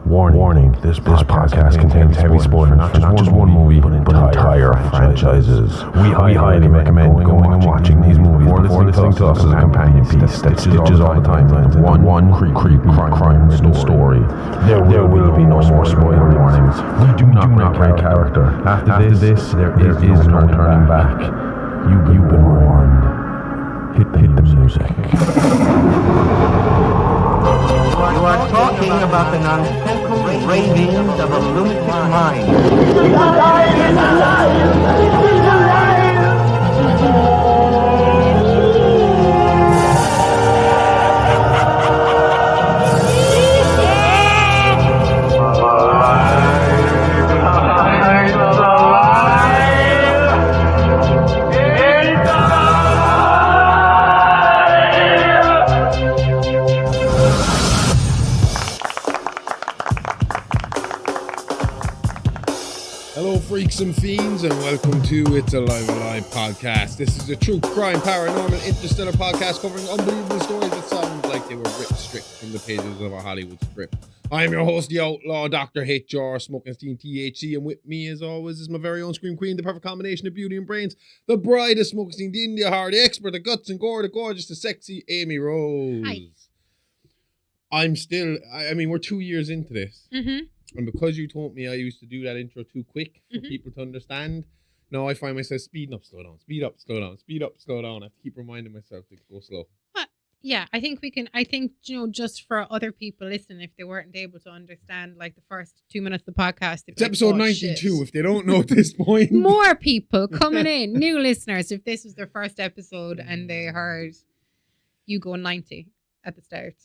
Warning, this podcast contains heavy spoilers for not just one movie, but entire franchises. We highly recommend going and watching these movies before listening to us as a companion piece that stitches all the timelines into one creepy crime-ridden story. There will be no more spoiler warnings. We do not break character. After this, there is no turning back. You've been warned. Hit the music. You are talking about the nonsensical ravings of a lunatic mind. It's alive! It's alive! It's alive! Freaks and fiends, and welcome to It's Alive podcast. This is a true crime, paranormal, interstellar podcast covering unbelievable stories that sound like they were ripped straight from the pages of a Hollywood script. I'm your host, the outlaw, Dr. HR, smoking steam THC, and with me, as always, is my very own scream queen, the perfect combination of beauty and brains, the bride of smoking steam, the India heart, the expert, the guts and gore, the gorgeous, the sexy Amy Rose. Hi. We're 2 years into this. Mm-hmm. And because you told me I used to do that intro too quick for people to understand, now I find myself speeding up, slow down, speed up, slow down, speed up, slow down. I have to keep reminding myself to go slow. Yeah, I think just for other people listening, if they weren't able to understand like the first 2 minutes of the podcast. It's episode 92, if they don't know at this point. More people coming in, new listeners, if this was their first episode and they heard you go 90 at the start.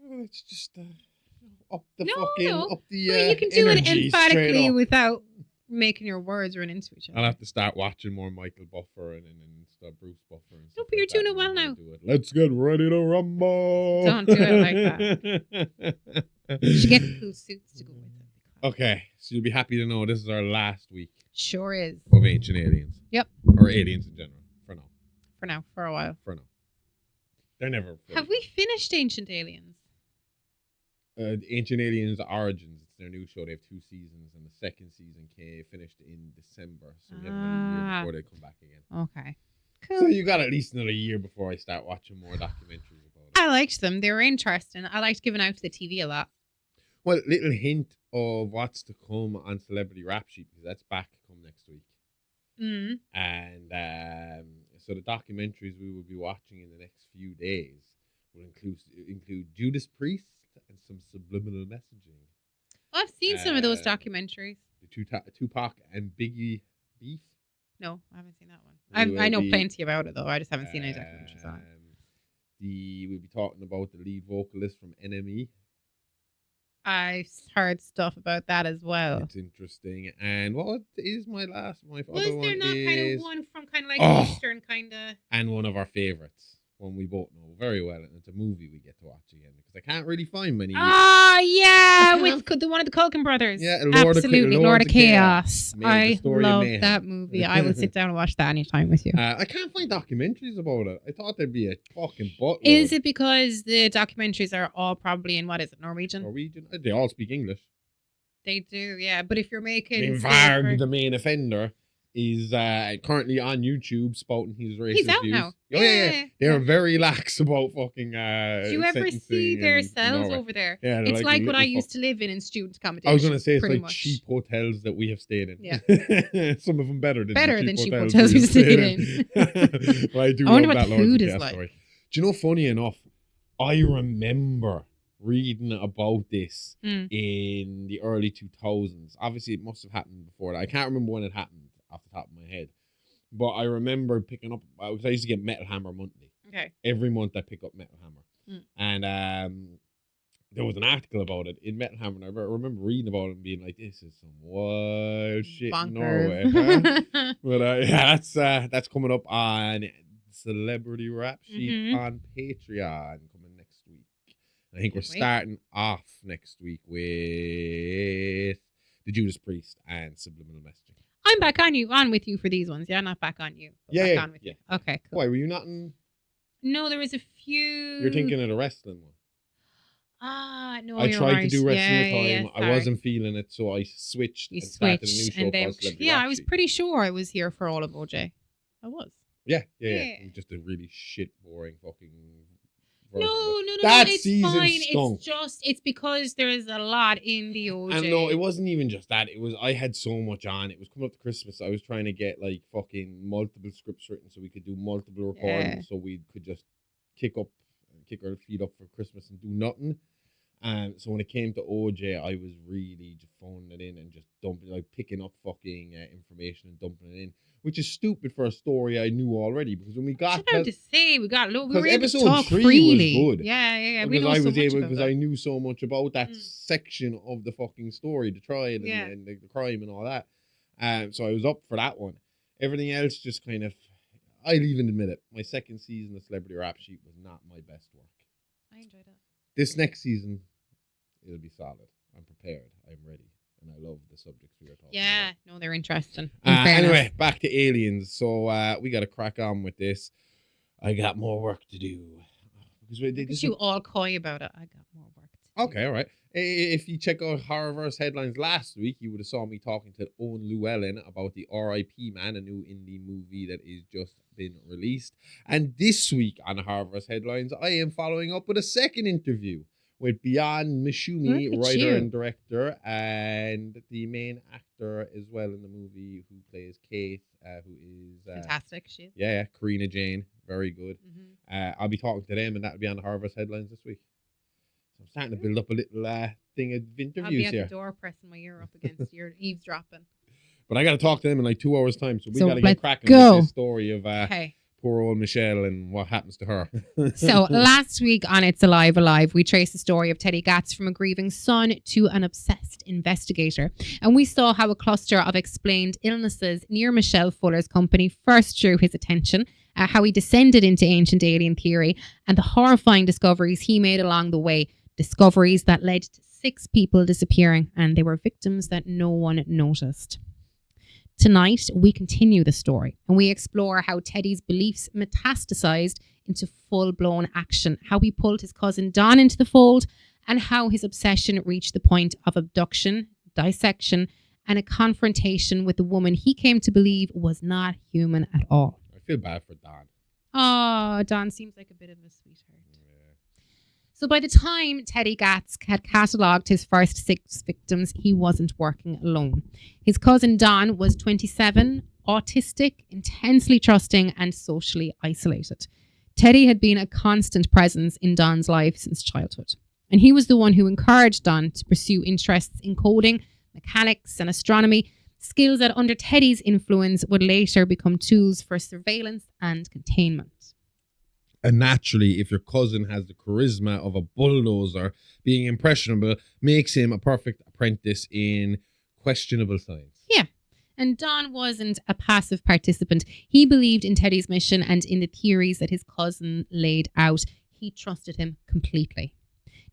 It's just... Up the but you can do it emphatically without making your words run into each other. I'll have to start watching more Michael Buffer and Bruce Buffer. And no, but you're doing it well now. Let's get ready to rumble. Don't do it like that. You should get cool suits to go with it. Okay, so you'll be happy to know this is our last week. Sure is. Of Ancient Aliens. Yep. Or aliens in general, for now. For a while. For now. They're never... Have we finished Ancient Aliens? Ancient Aliens Origins, it's their new show. They have 2 seasons, and the second season finished in December, so we have another year before they come back again. Okay, cool. So you got at least another year before I start watching more documentaries about it. I liked them. They were interesting. I liked giving out to the TV a lot. Well, little hint of what's to come on Celebrity Rap Sheet, because that's back come next week. Mm. And so the documentaries we will be watching in the next few days will include Judas Priest and some subliminal messaging. Oh, I've seen some of those documentaries. The Tupac and Biggie beef. No, I haven't seen that one. I know plenty about it though. I just haven't seen any documentaries on it. We'll be talking about the lead vocalist from NME. I've heard stuff about that as well. It's interesting. And what is my other one? Was there not kind of one from kind of like Eastern kind of? And one of our favorites. One we both know very well, and it's a movie we get to watch again because I can't really find many. Oh yeah, with the one of the Culkin brothers. Yeah, absolutely, Lord of Chaos. I love that movie. I would sit down and watch that anytime with you. I can't find documentaries about it. I thought there'd be a fucking buttload. Is it because the documentaries are all probably in Norwegian? Norwegian. They all speak English. They do, yeah. But if you're making Varg, the main offender, is currently on YouTube spouting his racist He's out views. now. Oh, yeah. They're very lax about fucking do you ever see their cells over there? Yeah, it's like what I used to live in student accommodation. I was going to say it's like much. cheap hotels that we have stayed in. Yeah. Some of them better than cheap hotels we stayed in. Well, I do wonder love what that the food Lord is like. Story. Do you know, funny enough, I remember reading about this in the early 2000s. Obviously, it must have happened before that. I can't remember when it happened off the top of my head. But I remember picking up, because I used to get Metal Hammer monthly. Okay. Every month I pick up Metal Hammer. And there was an article about it in Metal Hammer, and I remember reading about it and being like, this is some wild shit in Norway. Huh? But that's coming up on Celebrity Rap Sheet on Patreon coming next week. I think we're starting off next week with the Judas Priest and Subliminal Messaging. I'm back on with you for these ones. Yeah, not back on you. Yeah. On with you. Okay, cool. Why, were you not in? No, there was a few. You're thinking of the wrestling one. No, I you're tried to right. do Rest of the Yeah, Time. I sorry. wasn't feeling it, so I switched You and started a new switched, show and then called Celebrity yeah, Rap I was Sheet. pretty sure I was here for all of OJ. I was. Yeah. Yeah. It was just a really shit, boring fucking No, version of it. no, That it's season fine. stunk. It's because there's a lot in the OJ. And no, it wasn't even just that. It was I had so much on. It was coming up to Christmas. I was trying to get like fucking multiple scripts written so we could do multiple recordings, Yeah. so we could just kick our feet up for Christmas and do nothing. And so when it came to OJ, I was really just phoning it in and just dumping, like picking up fucking information and dumping it in, which is stupid for a story I knew already. Because when we got I was about to say we got look. We because were able to episode talk 3 freely. was good. Yeah. We because know I so was much able about because that. I knew so much about that section of the fucking story, the trial and the crime and all that. So I was up for that one. Everything else just kind of, I'll even admit it. My second season of Celebrity Rap Sheet was not my best work. I enjoyed it. This next season, it'll be solid. I'm prepared. I'm ready. And I love the subjects we are talking Yeah, about. no, they're interesting. In fairness. Anyway, back to aliens. So we got to crack on with this. I got more work to do. Because Look at you all coy about it. I got more work to do. Okay, all right. If you check out Horrorverse headlines last week, you would have saw me talking to Owen Llewellyn about the R.I.P. Man, a new indie movie that is just been released. And this week on Horrorverse headlines, I am following up with a second interview with Beyond Mishumi, Look at writer you. and director, and the main actor as well in the movie who plays Kate, who is Fantastic shit. yeah, Karina Jane, very good. Mm-hmm. I'll be talking to them, and that'll be on the Horrorverse headlines this week. So I'm starting to build up a little thing of interviews I'll be at here. the door pressing my ear up against your eavesdropping. But I got to talk to them in like 2 hours' time, so we So got to get let's cracking go. with this story of Okay. poor old Michelle and what happens to her. So last week on It's Alive, we traced the story of Teddy Gatz from a grieving son to an obsessed investigator. And we saw how a cluster of explained illnesses near Michelle Fuller's company first drew his attention, how he descended into ancient alien theory, and the horrifying discoveries he made along the way. Discoveries that led to 6 people disappearing, and they were victims that no one noticed. Tonight, we continue the story and we explore how Teddy's beliefs metastasized into full-blown action, how he pulled his cousin Don into the fold, and how his obsession reached the point of abduction, dissection, and a confrontation with a woman he came to believe was not human at all. I feel bad for Don. Oh, Don seems like a bit of a sweetheart. So by the time Teddy Gatz had catalogued his first 6 victims, he wasn't working alone. His cousin Don was 27, autistic, intensely trusting, and socially isolated. Teddy had been a constant presence in Don's life since childhood. And he was the one who encouraged Don to pursue interests in coding, mechanics, and astronomy, skills that under Teddy's influence would later become tools for surveillance and containment. And naturally, if your cousin has the charisma of a bulldozer, being impressionable makes him a perfect apprentice in questionable science. Yeah. And Don wasn't a passive participant. He believed in Teddy's mission and in the theories that his cousin laid out. He trusted him completely.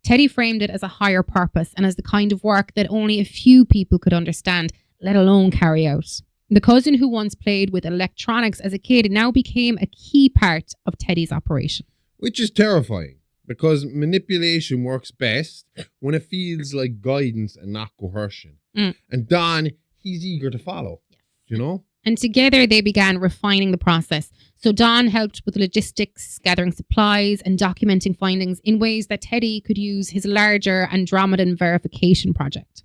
Teddy framed it as a higher purpose and as the kind of work that only a few people could understand, let alone carry out. The cousin who once played with electronics as a kid now became a key part of Teddy's operation. Which is terrifying, because manipulation works best when it feels like guidance and not coercion. And Don, he's eager to follow, you know? And together they began refining the process. So Don helped with logistics, gathering supplies and documenting findings in ways that Teddy could use his larger Andromedan verification project.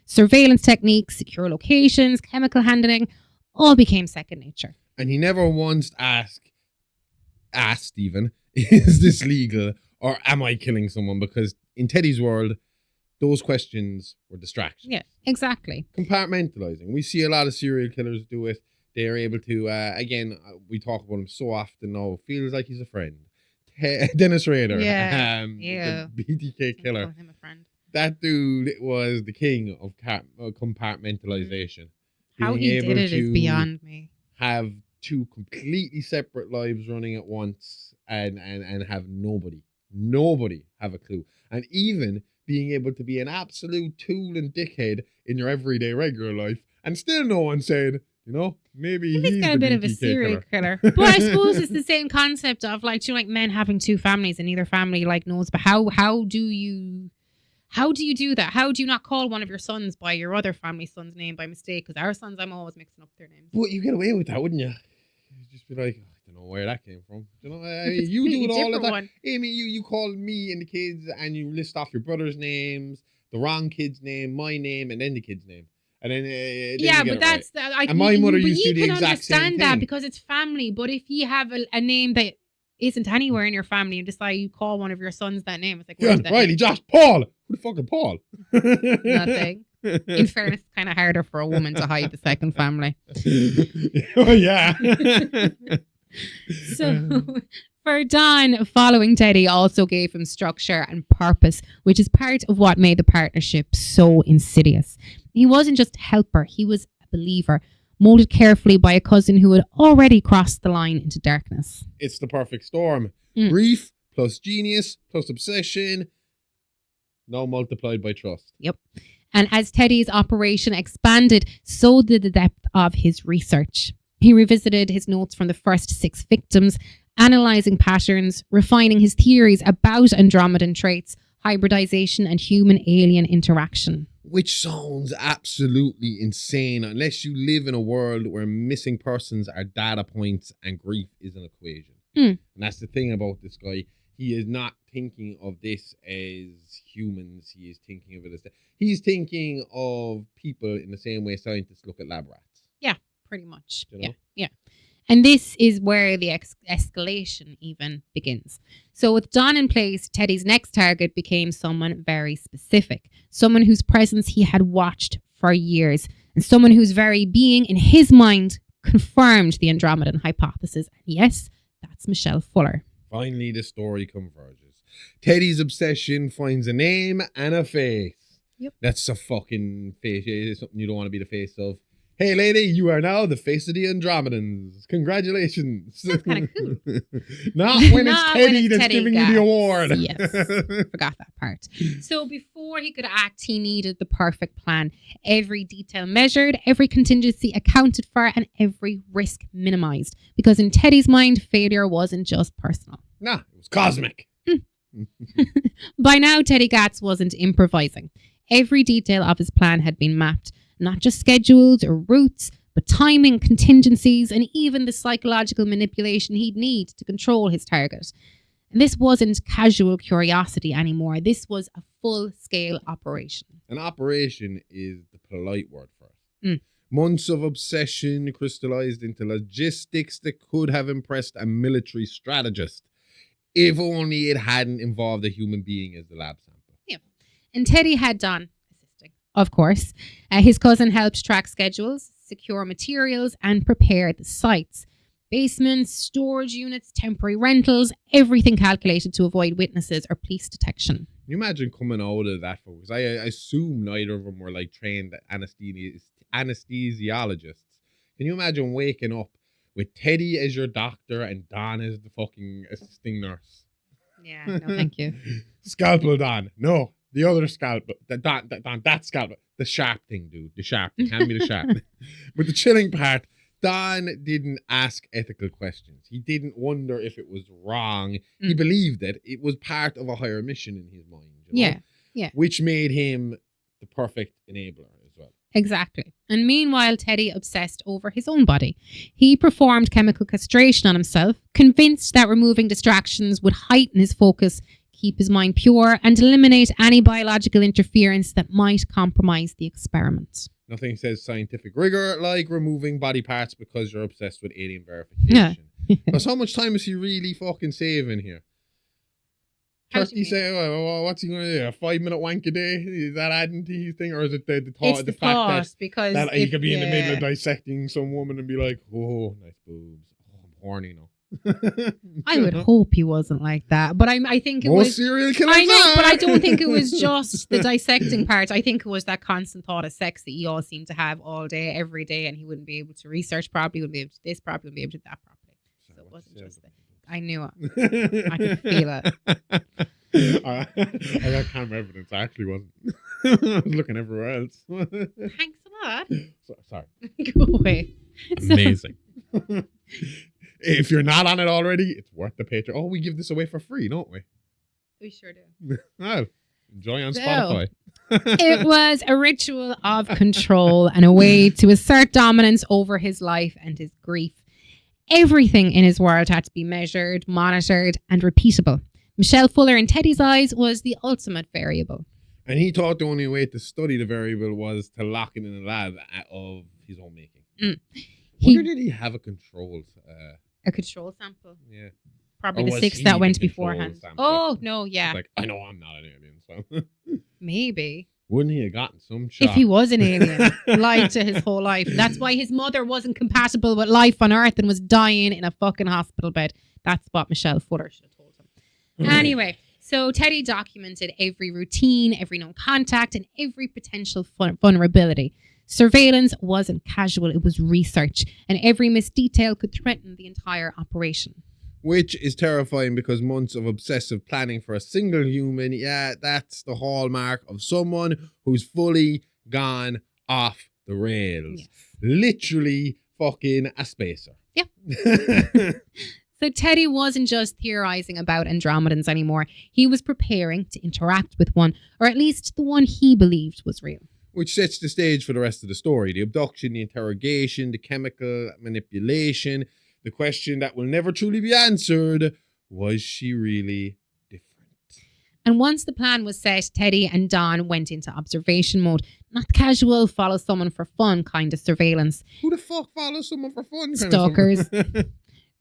Surveillance techniques, secure locations, chemical handling, all became second nature. And he never once asked even, is this legal or am I killing someone? Because in Teddy's world, those questions were distractions. Yeah, exactly. Compartmentalizing. We see a lot of serial killers do it. They're able to, again, we talk about him so often now, feels like he's a friend. Dennis Rader, Yeah. the BTK killer. Call him a friend. That dude was the king of compartmentalization. How Being he able did it to is beyond me. have 2 completely separate lives running at once and have nobody have a clue. And even being able to be an absolute tool and dickhead in your everyday regular life and still no one saying, you know, maybe He's got a bit of a BTK serial killer. But I suppose it's the same concept of like, you know, like men having 2 families and neither family like knows. But how do you How do you do that? How do you not call one of your sons by your other family's son's name by mistake? Because our sons, I'm always mixing up their names. But you get away with that, wouldn't you? You'd just be like, I don't know where that came from. You know, It's a you do it completely all the different time. one. Amy, you call me and the kids, and you list off your brother's names, the wrong kid's name, my name, and then the kid's name. And then, Yeah, but that's right. And my mother used to do the can exact same understand that thing. because it's family. But if you have a name that isn't anywhere in your family and decide you call one of your sons that name, it's like, where's that Riley, name? Josh, Paul. Who the fuck is Paul? Nothing. In fairness, it's kind of harder for a woman to hide the second family. Oh, yeah. So for Don, following Teddy also gave him structure and purpose, which is part of what made the partnership so insidious. He wasn't just a helper, he was a believer, molded carefully by a cousin who had already crossed the line into darkness. It's the perfect storm. Mm. Grief plus genius plus obsession. Now multiplied by trust. Yep. And as Teddy's operation expanded, so did the depth of his research. He revisited his notes from the first 6 victims, analysing patterns, refining his theories about Andromedan traits, hybridization, and human-alien interaction. Which sounds absolutely insane unless you live in a world where missing persons are data points and grief is an equation. Mm. And that's the thing about this guy. He is not thinking of this as humans. He is thinking of it as... He's thinking of people in the same way scientists look at lab rats. Yeah, pretty much. You know? Yeah. And this is where the escalation even begins. So with Don in place, Teddy's next target became someone very specific. Someone whose presence he had watched for years. And someone whose very being, in his mind, confirmed the Andromedan hypothesis. And yes, that's Michelle Fuller. Finally, the story converges. Teddy's obsession finds a name and a face. Yep. That's a fucking face. It's something you don't want to be the face of. Hey, lady, you are now the face of the Andromedans. Congratulations. That's kind of cool. Not when it's Teddy that's giving you the award. Yes, forgot that part. So before he could act, he needed the perfect plan. Every detail measured, every contingency accounted for, and every risk minimized. Because in Teddy's mind, failure wasn't just personal. Nah, it was cosmic. By now, Teddy Gatz wasn't improvising. Every detail of his plan had been mapped. Not just schedules or routes, but timing, contingencies, and even the psychological manipulation he'd need to control his target. And this wasn't casual curiosity anymore. This was a full-scale operation. An operation is the polite word for it. Mm. Months of obsession crystallized into logistics that could have impressed a military strategist, if only it hadn't involved a human being as the lab sample. Yeah. And Teddy had Don assisting, of course. His cousin helped track schedules, secure materials, and prepare the sites. Basements, storage units, temporary rentals, everything calculated to avoid witnesses or police detection. Can you imagine coming out of that? Because I assume neither of them were like trained anesthesiologists. Can you imagine waking up with Teddy as your doctor and Don as the fucking assisting nurse? Yeah, no, thank you. Scalpel Don. No, the other scalpel. That scalpel. The sharp thing, dude. The sharp. It can be the sharp. But the chilling part, Don didn't ask ethical questions. He didn't wonder if it was wrong. He believed that it was part of a higher mission in his mind. You know? Yeah. Which made him the perfect enabler as well. Exactly. And meanwhile, Teddy obsessed over his own body. He performed chemical castration on himself, convinced that removing distractions would heighten his focus, keep his mind pure, and eliminate any biological interference that might compromise the experiment. Nothing says scientific rigor like removing body parts because you're obsessed with alien verification. Yeah. Because how much time is he really fucking saving here? How do you mean? Say, well, what's he going to do? A 5-minute wank a day? Is that adding to his thing? Or is it the It's fact thought, because that he if- could be in the middle of yeah. dissecting some woman and be like, oh, nice boobs. Oh, I'm horny now. I would hope he wasn't like that, but I think it Most was. serial killers I know, are. but I don't think it was just the dissecting part. I think it was that constant thought of sex that you all seem to have all day, every day, and he wouldn't be able to research properly, wouldn't be able to do this properly, wouldn't be able to do that properly. So it wasn't just that. I knew it. I could feel it. I got camera evidence. I actually wasn't. I was looking everywhere else. Thanks a lot. Sorry. Go away. Amazing. If you're not on it already, it's worth the Patreon. Oh, we give this away for free, don't we? We sure do. Oh. Enjoy on So- Spotify. It was a ritual of control and a way to assert dominance over his life and his grief. Everything in his world had to be measured, monitored, and repeatable. Michelle Fuller, in Teddy's eyes, was the ultimate variable. And he thought the only way to study the variable was to lock it in a lab of his own making. Wonder did he have a controlled? A control sample. Yeah. Probably Or the was 6 he that the went control beforehand. sample? Oh, no, yeah. It's like, I know I'm not an alien, so. Maybe. Wouldn't he have gotten some shot? If he was an alien, lied to his whole life. That's why his mother wasn't compatible with life on Earth and was dying in a fucking hospital bed. That's what Michelle Fuller should have told him. Anyway, so Teddy documented every routine, every known contact, and every potential vulnerability. Surveillance wasn't casual, it was research, and every missed detail could threaten the entire operation. Which is terrifying because months of obsessive planning for a single human, yeah, that's the hallmark of someone who's fully gone off the rails. Yes. Literally fucking a spacer. Yep. So Teddy wasn't just theorizing about Andromedans anymore. He was preparing to interact with one, or at least the one he believed was real. Which sets the stage for the rest of the story. The abduction, the interrogation, the chemical manipulation, the question that will never truly be answered, was she really different? And once the plan was set, Teddy and Don went into observation mode. Not casual, follow someone for fun kind of surveillance. Who the fuck follows someone for fun? Stalkers.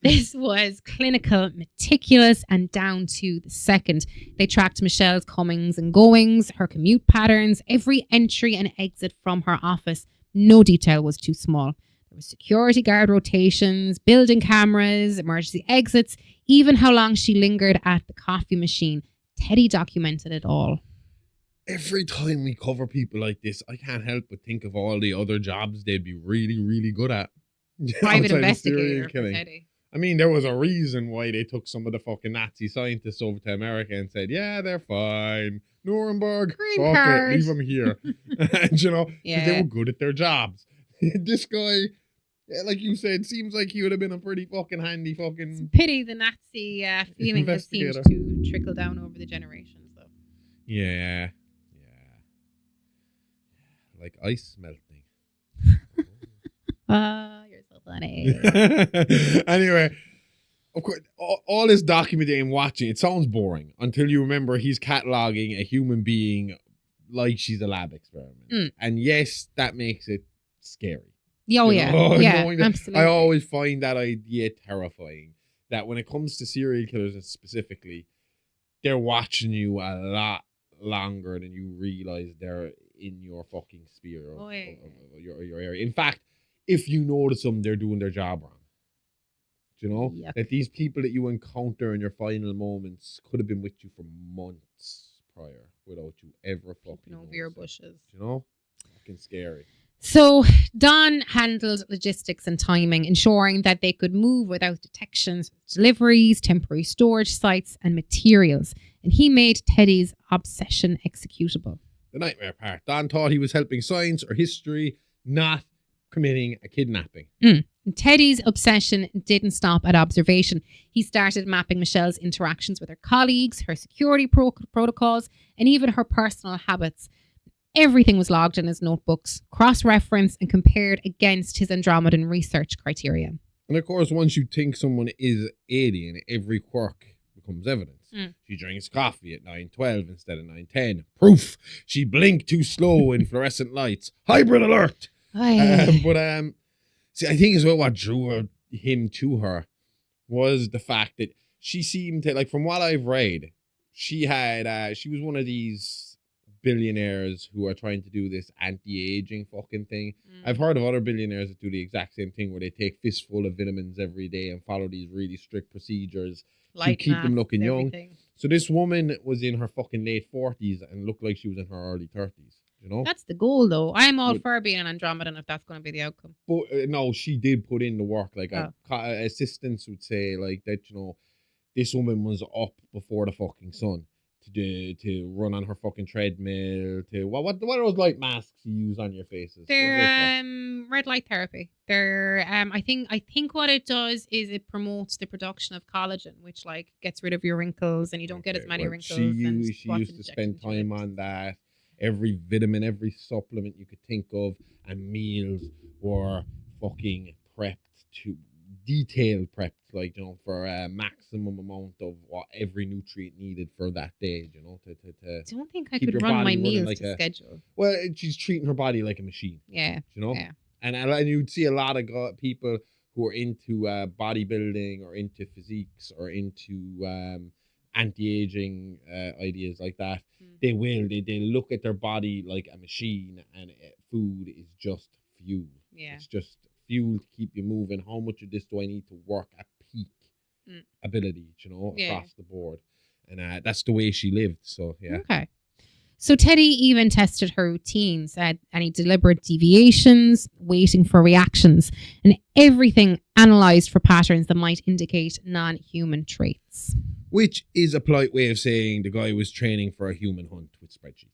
This was clinical, meticulous, and down to the second. They tracked Michelle's comings and goings, her commute patterns, every entry and exit from her office. No detail was too small. There were security guard rotations, building cameras, emergency exits, even how long she lingered at the coffee machine. Teddy documented it all. Every time we cover people like this, I can't help but think of all the other jobs they'd be really, really good at. Private Outside of serial investigator for killing. Teddy. I mean, there was a reason why they took some of the fucking Nazi scientists over to America and said, yeah, they're fine. Nuremberg, Green fuck card. it, leave them here. And, you know, 'cause Yeah. they were good at their jobs. This guy, yeah, like you said, seems like he would have been a pretty fucking handy It's a fucking... pity the Nazi feeling has seemed Investigator. to trickle down over the generations, though. Yeah. Like ice melting. You're so funny. Anyway, of course, all this documenting and watching, it sounds boring until you remember he's cataloging a human being like she's a lab experiment. And yes, that makes it scary. Oh, You yeah. know, Yeah, knowing that- absolutely. I always find that idea terrifying. That when it comes to serial killers specifically, they're watching you a lot longer than you realize they're in your fucking sphere of, Oh, yeah. of your area. In fact, if you notice them, they're doing their job wrong. Do you know? Yuck. That these people that you encounter in your final moments could have been with you for months prior without you ever fucking Peeping over your noticing. bushes. Do you know? Fucking scary. So Don handled logistics and timing, ensuring that they could move without detections, deliveries, temporary storage sites, and materials. And he made Teddy's obsession executable. The nightmare part. Don thought he was helping science or history, not committing a kidnapping. And Teddy's obsession didn't stop at observation. He started mapping Michelle's interactions with her colleagues, her security protocols, and even her personal habits. Everything was logged in his notebooks, cross-referenced and compared against his Andromedan research criteria. And of course, once you think someone is alien, every quirk becomes evidence. She drinks coffee at 9:12 instead of 9:10. Proof. She blinked too slow in fluorescent lights. Hybrid alert. But see, I think as well what drew him to her was the fact that she seemed to, like, from what I've read, she was one of these billionaires who are trying to do this anti-aging fucking thing. I've heard of other billionaires that do the exact same thing where they take fistful of vitamins every day and follow these really strict procedures to keep them looking young. So this woman was in her fucking late 40s and looked like she was in her early 30s, you know? That's the goal, though. I'm all But- for being an Andromedan if that's going to be the outcome. But no, she did put in the work. Like Oh. assistants would say, like that. You know, this woman was up before the fucking sun to run on her fucking treadmill, to what are those light masks you use on your faces? They're red light therapy. They're I think what it does is it promotes the production of collagen, which like gets rid of your wrinkles and you don't get as many wrinkles. She used to spend time on that. Every vitamin, every supplement you could think of, and meals were fucking prepped to detailed prepped, like, you know, for a maximum amount of what every nutrient needed for that day, you know, to I don't think I keep could your run body my running meals like to schedule. Well, she's treating her body like a machine. Yeah. You know? Yeah. And you'd see a lot of people who are into bodybuilding or into physiques or into anti-aging ideas like that. They look at their body like a machine, and food is just fuel. Yeah. It's just fuel to keep you moving. How much of this do I need to work at peak ability, you know, across the board? And that's the way she lived. So, yeah. Okay. So Teddy even tested her routines at any deliberate deviations, waiting for reactions, and everything analysed for patterns that might indicate non-human traits. Which is a polite way of saying the guy was training for a human hunt with spreadsheets.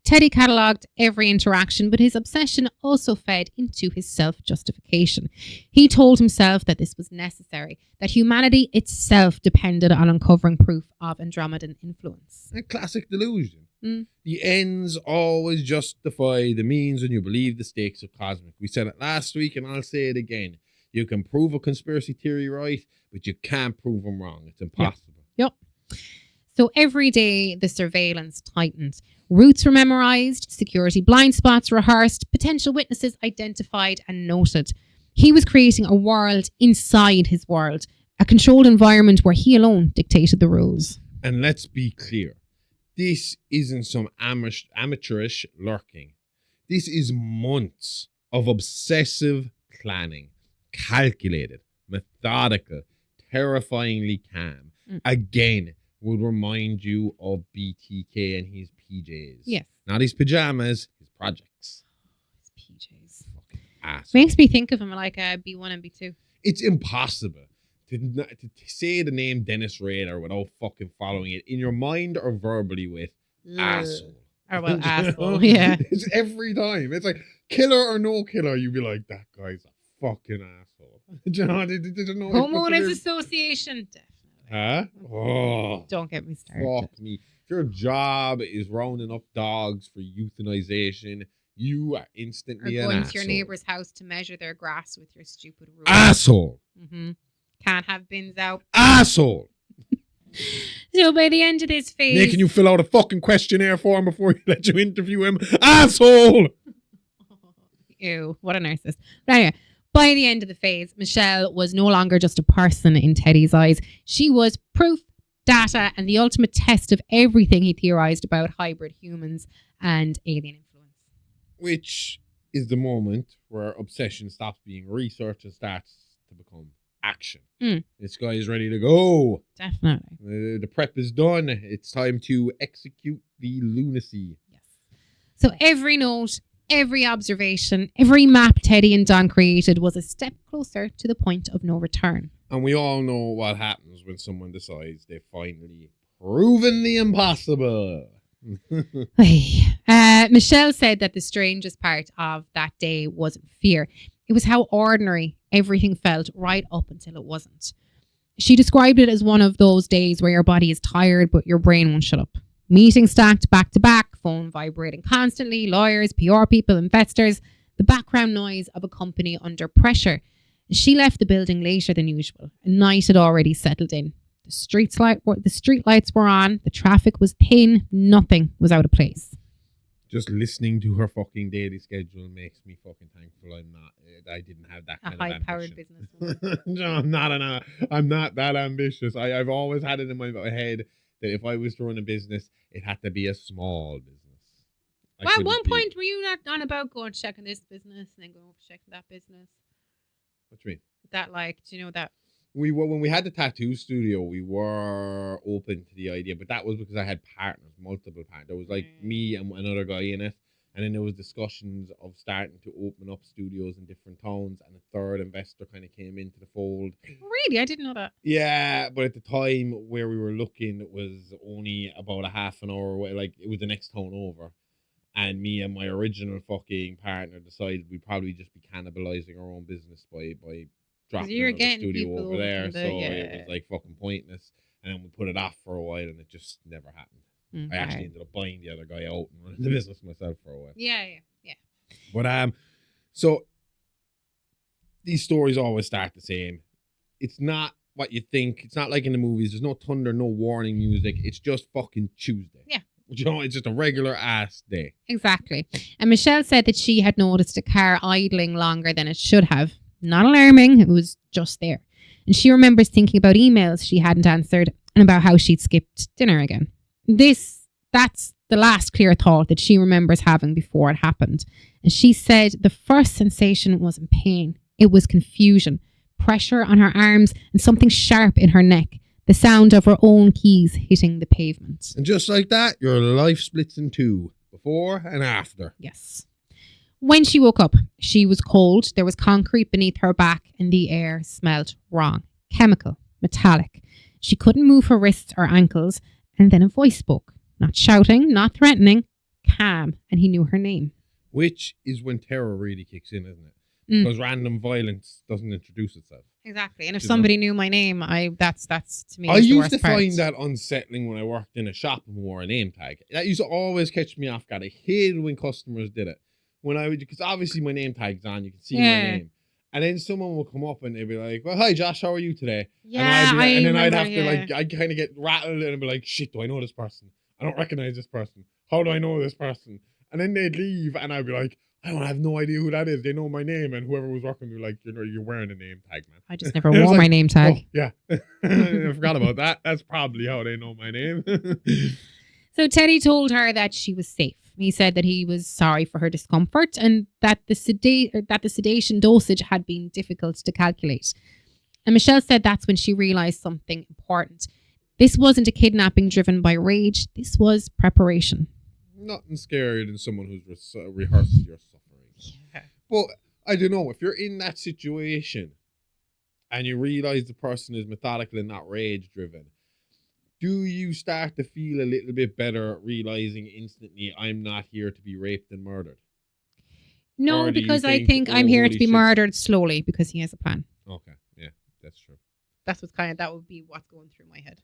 Teddy catalogued every interaction, but his obsession also fed into his self-justification. He told himself that this was necessary, that humanity itself depended on uncovering proof of Andromedan influence. A classic delusion. The ends always justify the means when you believe the stakes are cosmic. We said it last week and I'll say it again. You can prove a conspiracy theory right, but you can't prove them wrong. It's impossible. Yep. So every day the surveillance tightened. Routes were memorized, security blind spots rehearsed, potential witnesses identified and noted. He was creating a world inside his world, a controlled environment where he alone dictated the rules. And let's be clear. This isn't some amateurish lurking. This is months of obsessive planning, calculated, methodical, terrifyingly calm. Again, would remind you of BTK and his PJs. Yes. Not his pajamas, his projects. His PJs. Fucking ass. Makes me think of him like a B1 and B2. It's impossible to say the name Dennis Rader without fucking following it in your mind or verbally with asshole. Or well, asshole, yeah. It's every time. It's like killer or no killer, you'd be like, that guy's a fucking asshole. Do you know? Homeowners Association. Definitely. Huh? Oh. Don't get me started. Fuck me. If your job is rounding up dogs for euthanization, you are instantly or an going asshole. to your neighbour's house to measure their grass with your stupid rules. Asshole. Can't have bins out. Asshole. So by the end of this phase... Making you fill out a fucking questionnaire for him before you let you interview him. Asshole. Ew, what a narcissist. But anyway, by the end of the phase, Michelle was no longer just a person in Teddy's eyes. She was proof, data, and the ultimate test of everything he theorized about hybrid humans and alien influence. Which is the moment where obsession stops being research and starts to become action. This guy is ready to go. Definitely. The prep is done. It's time to execute the lunacy. Yes. So every note, every observation, every map Teddy and Don created was a step closer to the point of no return. And we all know what happens when someone decides they've finally proven the impossible. Michelle said that the strangest part of that day wasn't fear. It was how ordinary everything felt right up until it wasn't. She described it as one of those days where your body is tired but your brain won't shut up. Meetings stacked back to back, phone vibrating constantly, lawyers, PR people, investors, the background noise of a company under pressure. She left the building later than usual. Night had already settled in. The street lights were on, the traffic was thin, nothing was out of place. Just listening to her fucking daily schedule makes me fucking thankful I didn't have that kind of ambition. A high-powered business. No, I'm not that ambitious. I've always had it in my head that if I was to run a business, it had to be a small business. Well, at one point, were you not on about going checking this business and then going over checking that business? What do you mean? That, like, do you know that? When we had the tattoo studio, we were open to the idea, but that was because I had partners, multiple partners. There was like me and another guy in it, And then there was discussions of starting to open up studios in different towns, and a third investor kind of came into the fold. Really? I didn't know that. Yeah, but at the time where we were looking, it was only about a half an hour away. Like, it was the next town over. And me and my original fucking partner decided we'd probably just be cannibalizing our own business by dropping you're another getting studio people over there. in the- So yeah. it was like fucking pointless. And then we put it off for a while, and it just never happened. Okay. I actually ended up buying the other guy out and running the business myself for a while. Yeah. But so these stories always start the same. It's not what you think. It's not like in the movies. There's no thunder, no warning music. It's just fucking Tuesday. Yeah. You know, it's just a regular ass day. Exactly. And Michelle said that she had noticed a car idling longer than it should have. Not alarming. It was just there. And she remembers thinking about emails she hadn't answered and about how she'd skipped dinner again. That's the last clear thought that she remembers having before it happened. And she said the first sensation wasn't pain. It was confusion, pressure on her arms, and something sharp in her neck. The sound of her own keys hitting the pavement. And just like that, your life splits in two, before and after. Yes. When she woke up, she was cold. There was concrete beneath her back and the air smelled wrong. Chemical, metallic. She couldn't move her wrists or ankles. And then a voice spoke. Not shouting, not threatening, calm. And he knew her name. Which is when terror really kicks in, isn't it? Mm. Because random violence doesn't introduce itself. Exactly. And if You somebody knew my name, that's to me. I is the used worst to part. find that unsettling when I worked in a shop and wore a name tag. That used to always catch me off guard. I hated when customers did it. Because obviously my name tag's on, you can see my name. And then someone will come up and they'd be like, "Well, hi Josh, how are you today?" Yeah, and then I'd remember, have to I'd kind of get rattled and I'd be like, "Shit, do I know this person? I don't recognize this person. How do I know this person?" And then they'd leave and I'd be like, "I don't have no idea who that is. They know my name." And whoever was working would be like, "You're wearing a name tag, man." I just never It was wore my like, name tag. "Oh, yeah." I forgot about that. That's probably how they know my name. So Teddy told her that she was safe. He said that he was sorry for her discomfort and that the sedation dosage had been difficult to calculate. And Michelle said that's when she realized something important. This wasn't a kidnapping driven by rage. This was preparation. Nothing scarier than someone who's rehearsed your suffering. Yeah. But I don't know, if you're in that situation and you realize the person is methodical and not rage driven, do you start to feel a little bit better realizing instantly I'm not here to be raped and murdered? No, Or do you because I think, think I'm "Oh, here to holy be shit." murdered slowly because he has a plan. Okay, yeah, that's true. That would be what's going through my head.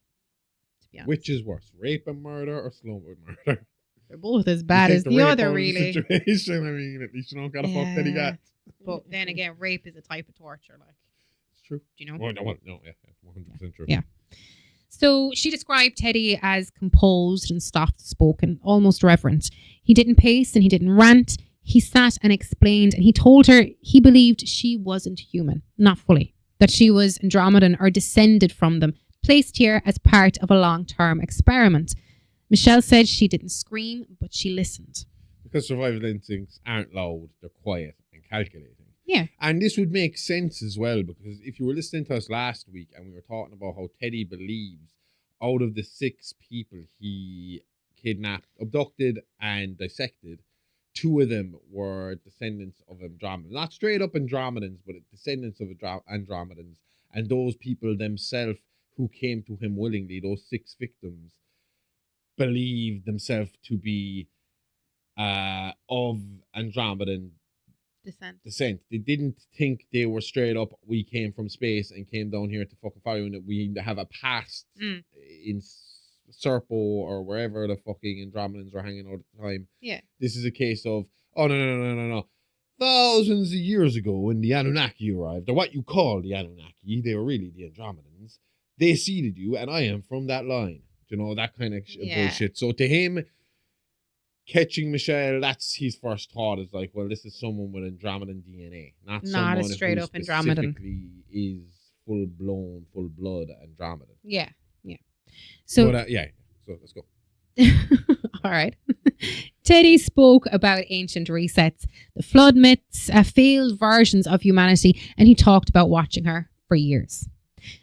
To be honest. Which is worse, rape and murder or slow murder? They're both as You bad take as the rape other, out of the really. situation, I mean, at least you don't gotta fuck Teddy Yeah. Gatz. But then again, rape is a type of torture. Like, It's true. do you know? Oh, no, yeah, 100% true. Yeah. So she described Teddy as composed and soft-spoken, almost reverent. He didn't pace and he didn't rant. He sat and explained, and he told her he believed she wasn't human, not fully, that she was Andromedan or descended from them, placed here as part of a long-term experiment. Michelle said she didn't scream, but she listened. Because survival instincts aren't loud, they're quiet and calculating. Yeah. And this would make sense as well, because if you were listening to us last week and we were talking about how Teddy believes out of the 6 people he kidnapped, abducted, and dissected, 2 of them were descendants of Andromedans. Not straight up Andromedans, but descendants of Andromedans. And those people themselves who came to him willingly, those 6 victims, believed themselves to be of Andromedan descent. They didn't think they were straight up, we came from space and came down here to fucking follow you, and that we have a past in Serpo or wherever the fucking Andromedans are hanging out at the time. Yeah. This is a case of, oh, no. Thousands of years ago when the Anunnaki arrived, or what you call the Anunnaki, they were really the Andromedans. They seeded you, and I am from that line. You know, that kind of bullshit. So to him, catching Michelle, that's his first thought, is like, well, this is someone with Andromedan DNA. Not a someone straight who up Andromedan. specifically is full-blown, full-blood Andromedan. Yeah. So, But, so let's go. all right. Teddy spoke about ancient resets, the flood myths, failed versions of humanity, and he talked about watching her for years,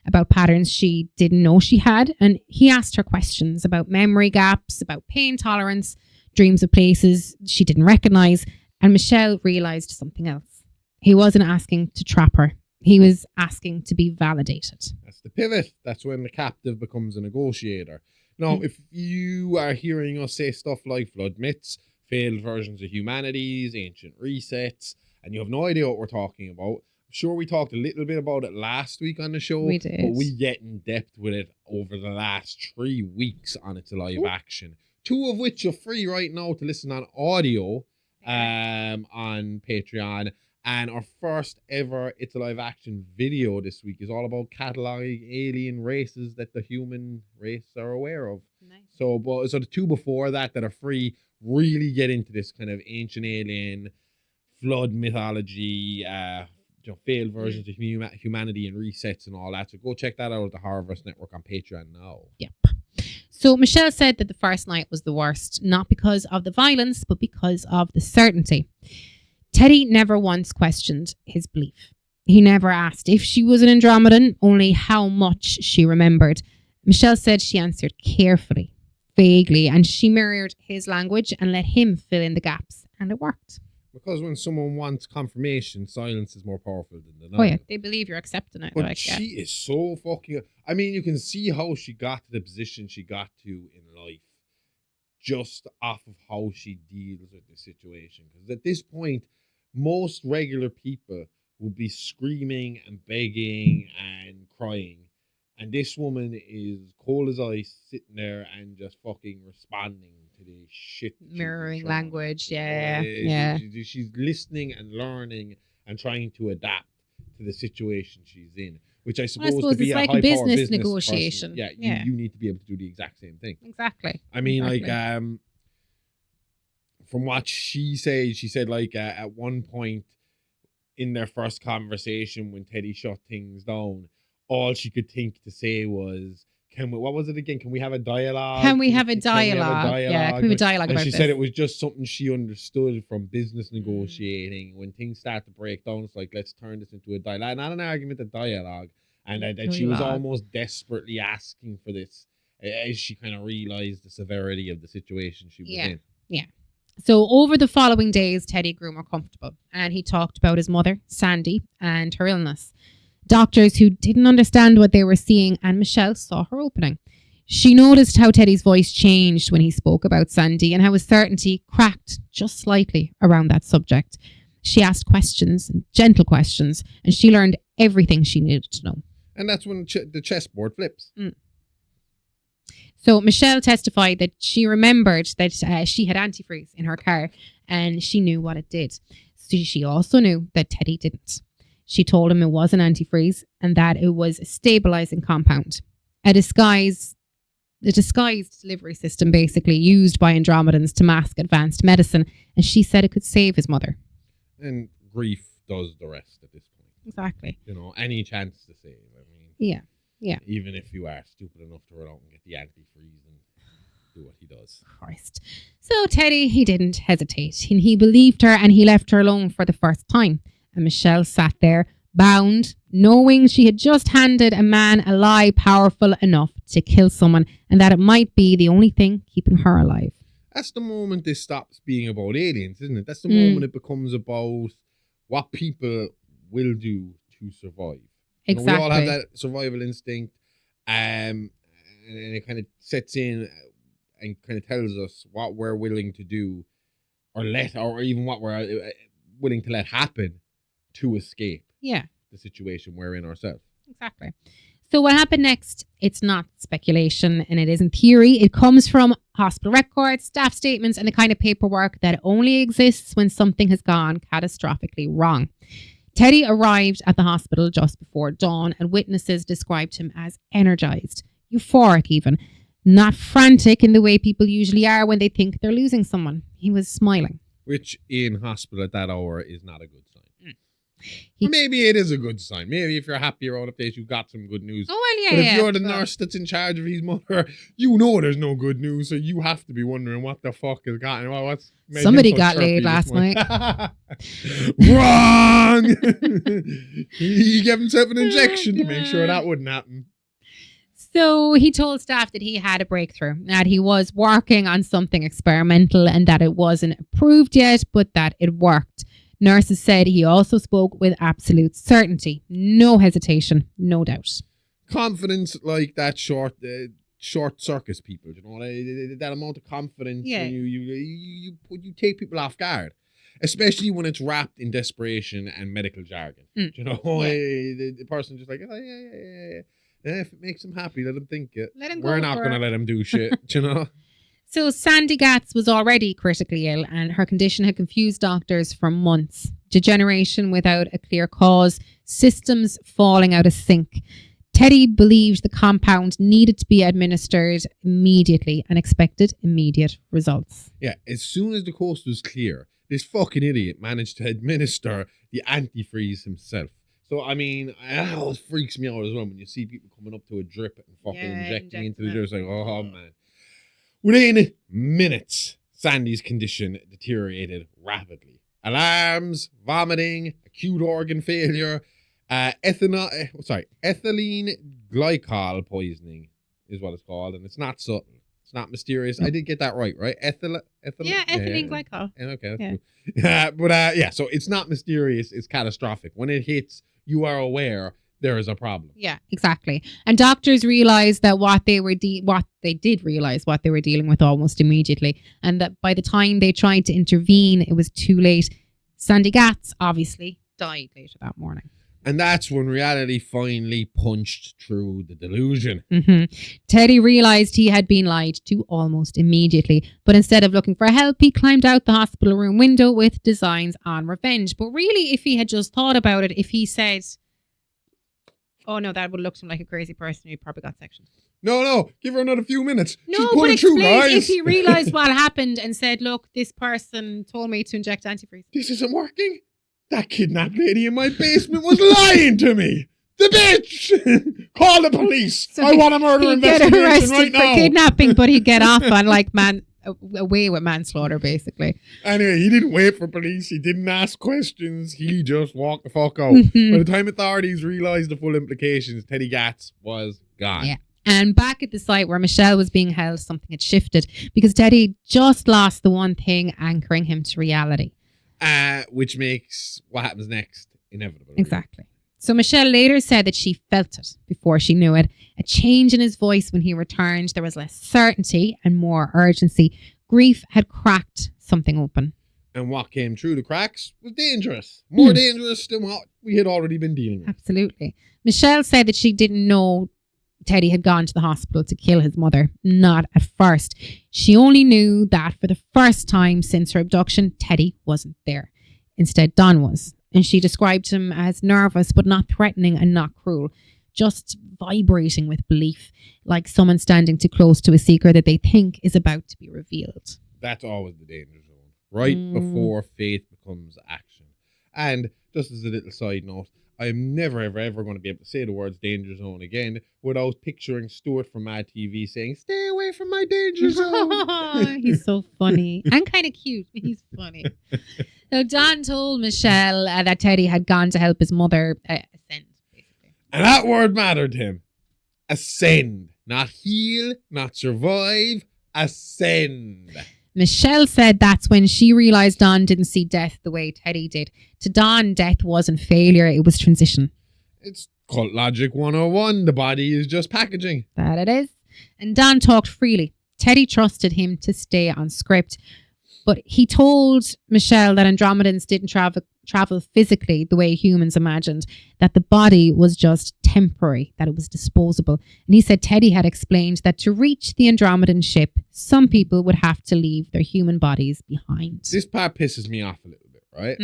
about patterns she didn't know she had, and he asked her questions about memory gaps, about pain tolerance, dreams of places she didn't recognize. And Michelle realized something else. He wasn't asking to trap her. He was asking to be validated. That's the pivot. That's when the captive becomes a negotiator. Now, if you are hearing us say stuff like flood myths, failed versions of humanities, ancient resets, and you have no idea what we're talking about, I'm sure we talked a little bit about it last week on the show. We did. But we get in depth with it over the last 3 weeks on It's Alive action. 2 of which are free right now to listen on audio on Patreon. And our first ever It's Alive action video this week is all about cataloging alien races that the human race are aware of. Nice. So the 2 before that are free really get into this kind of ancient alien, flood mythology, failed versions of humanity and resets and all that. So go check that out at the Horrorverse Network on Patreon now. Yep. So Michelle said that the first night was the worst, not because of the violence, but because of the certainty. Teddy never once questioned his belief. He never asked if she was an Andromedan, only how much she remembered. Michelle said she answered carefully, vaguely, and she mirrored his language and let him fill in the gaps, and it worked. Because when someone wants confirmation, silence is more powerful than denial. Oh yeah, they believe you're accepting it. But she is so fucking... I mean, you can see how she got to the position she got to in life just off of how she deals with the situation. Because at this point, most regular people would be screaming and begging and crying. And this woman is cold as ice, sitting there and just fucking responding to the shit. Mirroring language, yeah. She's listening and learning and trying to adapt to the situation she's in. Which I suppose to be it's a like high a power business negotiation. Person, you need to be able to do the exact same thing. Exactly. I mean, from what she said, at one point in their first conversation when Teddy shut things down, all she could think to say was, what was it again? Can we have a dialogue? Can we have a dialogue? Yeah, can we have a dialogue and about she this? said it was just something she understood from business negotiating. When things start to break down, it's like, let's turn this into a dialogue. Not an argument, a dialogue. And that she was almost desperately asking for this as she kind of realized the severity of the situation she was in. Yeah. So over the following days, Teddy grew more comfortable and he talked about his mother, Sandy, and her illness. Doctors who didn't understand what they were seeing, and Michelle saw her opening. She noticed how Teddy's voice changed when he spoke about Sandy and how his certainty cracked just slightly around that subject. She asked questions, gentle questions, and she learned everything she needed to know. And that's when the chessboard flips. So Michelle testified that she remembered that she had antifreeze in her car and she knew what it did. So she also knew that Teddy didn't. She told him it wasn't antifreeze and that it was a stabilizing compound, a disguised delivery system basically used by Andromedans to mask advanced medicine. And she said it could save his mother. And grief does the rest at this point. Exactly. Any chance to save. I mean, yeah. Even if you are stupid enough to run out and get the antifreeze and do what he does. Christ. So Teddy, he didn't hesitate. And he believed her and he left her alone for the first time. And Michelle sat there, bound, knowing she had just handed a man a lie powerful enough to kill someone and that it might be the only thing keeping her alive. That's the moment this stops being about aliens, isn't it? That's the moment it becomes about what people will do to survive. Exactly. We all have that survival instinct, and it kind of sets in and kind of tells us what we're willing to do or even what we're willing to let happen to escape the situation we're in ourselves. Exactly. So what happened next, it's not speculation and it isn't theory. It comes from hospital records, staff statements, and the kind of paperwork that only exists when something has gone catastrophically wrong. Teddy arrived at the hospital just before dawn and witnesses described him as energized, euphoric even, not frantic in the way people usually are when they think they're losing someone. He was smiling. Which in hospital at that hour is not a good sign. Maybe it is a good sign. Maybe if you're happy around a place, you've got some good news. Oh, well, but if you're the nurse that's in charge of his mother, there's no good news. So you have to be wondering what the fuck has gotten. Somebody got laid last night. Wrong! He gave himself an injection to make sure that wouldn't happen. So he told staff that he had a breakthrough, that he was working on something experimental and that it wasn't approved yet, but that it worked. Nurses said he also spoke with absolute certainty. No hesitation, no doubt. Confidence like that short circus people, you know, that amount of confidence. Yeah. When you take people off guard, especially when it's wrapped in desperation and medical jargon. You know, the person just like, oh, yeah. If it makes him happy, let him think it. Let him We're go not for going to it. let him do shit, you know? So Sandy Gatz was already critically ill and her condition had confused doctors for months. Degeneration without a clear cause, systems falling out of sync. Teddy believed the compound needed to be administered immediately and expected immediate results. Yeah, as soon as the coast was clear, this fucking idiot managed to administer the antifreeze himself. So, I mean, it always freaks me out as well when you see people coming up to a drip and fucking injecting into the drip. It's like, oh, man. Within minutes, Sandy's condition deteriorated rapidly. Alarms, vomiting, acute organ failure, ethylene glycol poisoning is what it's called. And it's not subtle. It's not mysterious. I did get that right? Ethylene Glycol. Okay, that's cool. So it's not mysterious. It's catastrophic. When it hits, you are aware there is a problem. Yeah, exactly. And doctors realized that they did realize what they were dealing with almost immediately, and that by the time they tried to intervene, it was too late. Sandy Gatz obviously died later that morning. And that's when reality finally punched through the delusion. Teddy realized he had been lied to almost immediately, but instead of looking for help, he climbed out the hospital room window with designs on revenge. But really, if he had just thought about it, if he said, oh no, that would look to him like a crazy person, he probably got sectioned. No, give her another few minutes. No, She's but pulling through, explain guys. if he realised what happened and said, look, this person told me to inject antifreeze. This isn't working. That kidnapped lady in my basement was lying to me. The bitch! Call the police. So I want a murder he'd get investigation arrested right for now. kidnapping, but he'd get off on away with manslaughter, basically. Anyway, he didn't wait for police. He didn't ask questions. He just walked the fuck out. By the time authorities realised the full implications, Teddy Gatz was gone. Yeah. And back at the site where Michelle was being held, something had shifted because Teddy just lost the one thing anchoring him to reality. Which makes what happens next inevitable. Exactly. So Michelle later said that she felt it before she knew it. A change in his voice when he returned. There was less certainty and more urgency. Grief had cracked something open. And what came through the cracks was dangerous. More dangerous than what we had already been dealing with. Absolutely. Michelle said that she didn't know Teddy had gone to the hospital to kill his mother. Not at first. She only knew that for the first time since her abduction, Teddy wasn't there. Instead, Don was. And she described him as nervous, but not threatening and not cruel. Just vibrating with belief, like someone standing too close to a secret that they think is about to be revealed. That's always the danger zone. Right before faith becomes action. And just as a little side note, I'm never, ever going to be able to say the words danger zone again without picturing Stuart from Mad TV saying, stay away from my danger zone. He's so funny and kind of cute. He's funny. So Don told Michelle that Teddy had gone to help his mother ascend, basically. And that word mattered to him. Ascend. Not heal, not survive. Ascend. Michelle said that's when she realised Don didn't see death the way Teddy did. To Don, death wasn't failure, it was transition. It's cult logic 101. The body is just packaging. That it is. And Don talked freely. Teddy trusted him to stay on script. But he told Michelle that Andromedans didn't travel physically the way humans imagined, that the body was just temporary, that it was disposable. And he said Teddy had explained that to reach the Andromedan ship, some people would have to leave their human bodies behind. This part pisses me off a little bit, right?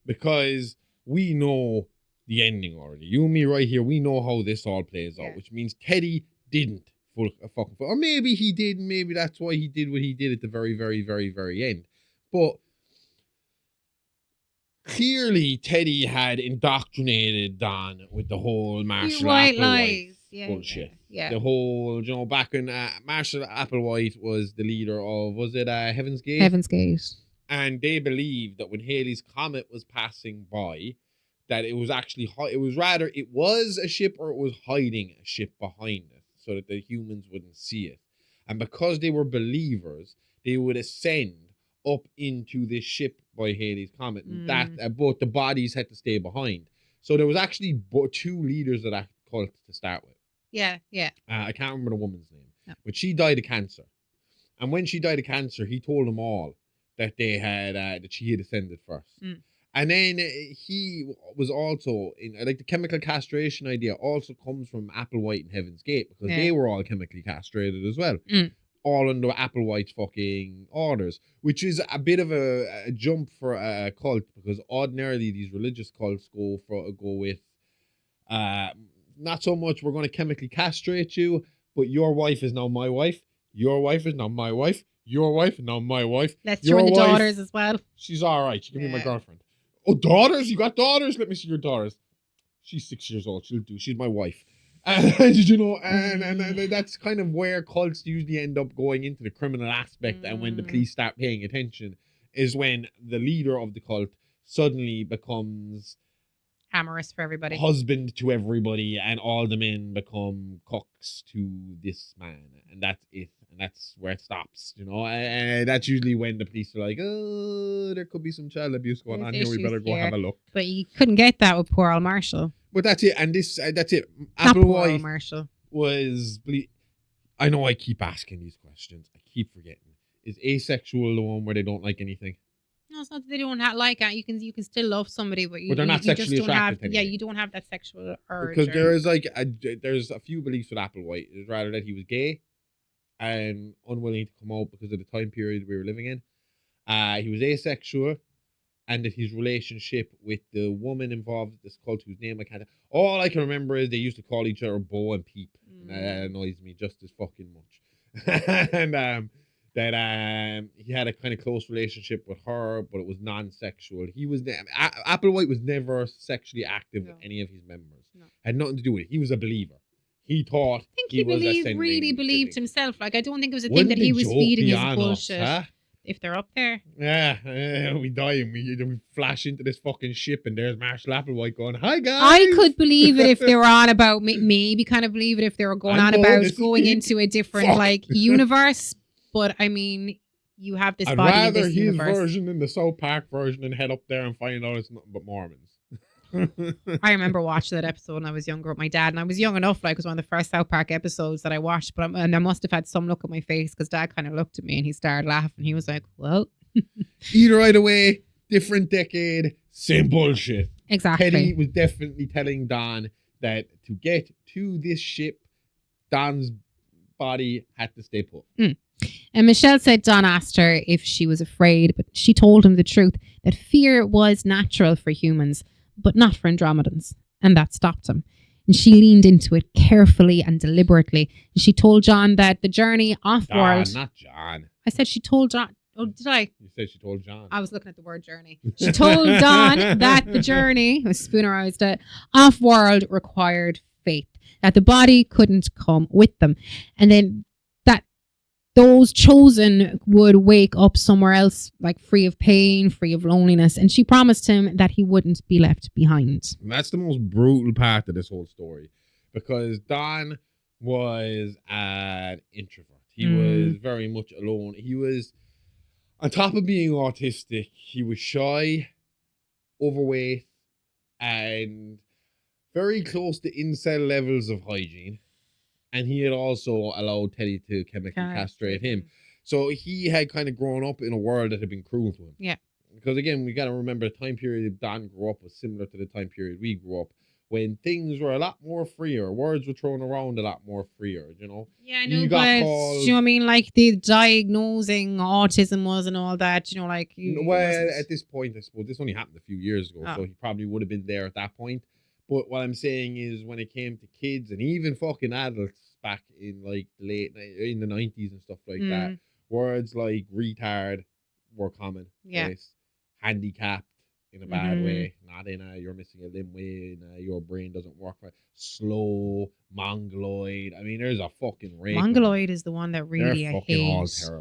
Because we know the ending already. You and me right here, we know how this all plays out, which means Teddy didn't or maybe he did, and maybe that's why he did what he did at the very, very, very, very end. But clearly Teddy had indoctrinated Don with the whole Marshall Applewhite bullshit. Yeah. The whole, back when Marshall Applewhite was the leader of, was it Heaven's Gate? Heaven's Gate. And they believed that when Halley's Comet was passing by, that it was actually, it was a ship or it was hiding a ship behind it. so that the humans wouldn't see it. And because they were believers, they would ascend up into this ship by Halley's Comet. And that both the bodies had to stay behind. So there was actually two leaders of that cult to start with. Yeah. I can't remember the woman's name, No. but she died of cancer. And when she died of cancer, he told them all that they had that she had ascended first. And then he was also in like the chemical castration idea also comes from Applewhite and Heaven's Gate because they were all chemically castrated as well, all under Applewhite's fucking orders, which is a bit of a jump for a cult because ordinarily these religious cults go with not so much we're going to chemically castrate you, but your wife is now my wife, your wife is now my wife, your wife is now my wife. Let's throw in the daughters as well. She's all right. She can be my girlfriend. Oh, daughters? You got daughters? Let me see your daughters. She's 6 years old. She'll do. She's my wife. And, you know, and that's kind of where cults usually end up going into the criminal aspect. And when the police start paying attention is when the leader of the cult suddenly becomes amorous for everybody, husband to everybody, and all the men become cocks to this man. And that's it. And that's where it stops, you know. And that's usually when the police are like, oh, there could be some child abuse going on here. We better go have a look. But you couldn't get that with poor old Marshall. But that's it. And that's it. Applewhite Marshall was... I know I keep asking these questions. I keep forgetting. Is asexual the one where they don't like anything? No, it's not that they don't like it. You can still love somebody, but they're not sexually attracted to anything. Yeah, you don't have that sexual urge. Because there is there's a few beliefs with Applewhite. It's rather that he was gay and unwilling to come out because of the time period we were living in. He was asexual, and that his relationship with the woman involved with this cult whose name I can't... All I can remember is they used to call each other Bo and Peep. And that annoys me just as fucking much. And that he had a kind of close relationship with her, but it was non-sexual. He was... Applewhite was never sexually active with any of his members. No. Had nothing to do with it. He was a believer. He thought I think he really believed himself. Like, I don't think it was a thing that he was feeding his bullshit. Huh? If they're up there. Yeah, we die and we flash into this fucking ship and there's Marshall Applewhite going, hi guys. I could believe it if they were on about, maybe kind of believe it if they were going on about going into a different universe. But I mean, you have this body in this universe. I'd rather his version than the South Park version and head up there and find out it's nothing but Mormons. I remember watching that episode when I was younger with my dad, and I was young enough, like it was one of the first South Park episodes that I watched, and I must have had some look at my face because Dad kind of looked at me and he started laughing. He was like, well, either right away, different decade, same bullshit. Exactly. Teddy was definitely telling Don that to get to this ship, Don's body had to stay put. And Michelle said Don asked her if she was afraid, but she told him the truth, that fear was natural for humans, but not for Andromedans, and that stopped him. And she leaned into it carefully and deliberately. And she told John that the journey off-world... Not John. I said she told John... Oh, did I? You said she told John. I was looking at the word journey. She told Don that the journey, was spoonerized it, off-world required faith, that the body couldn't come with them. And then those chosen would wake up somewhere else, like free of pain, free of loneliness. And she promised him that he wouldn't be left behind. And that's the most brutal part of this whole story. Because Don was an introvert. He was very much alone. He was, on top of being autistic, he was shy, overweight, and very close to incel levels of hygiene. And he had also allowed Teddy to chemically castrate him. So he had kind of grown up in a world that had been cruel to him. Yeah. Because again, we got to remember the time period Don grew up was similar to the time period we grew up, when things were a lot more freer. Words were thrown around a lot more freer, you know? Yeah, I know, but do you know what I mean? Like the diagnosing autism was and all that, you know, like... at this point, I suppose, this only happened a few years ago, so he probably would have been there at that point. But what I'm saying is when it came to kids and even fucking adults back in like the 90s and stuff like that, words like retard were common. Yeah. Right? Handicapped in a bad way, not in a you're missing a limb way, in a your brain doesn't work right. Slow, mongoloid. I mean, there's a fucking range. Mongoloid is the one that really I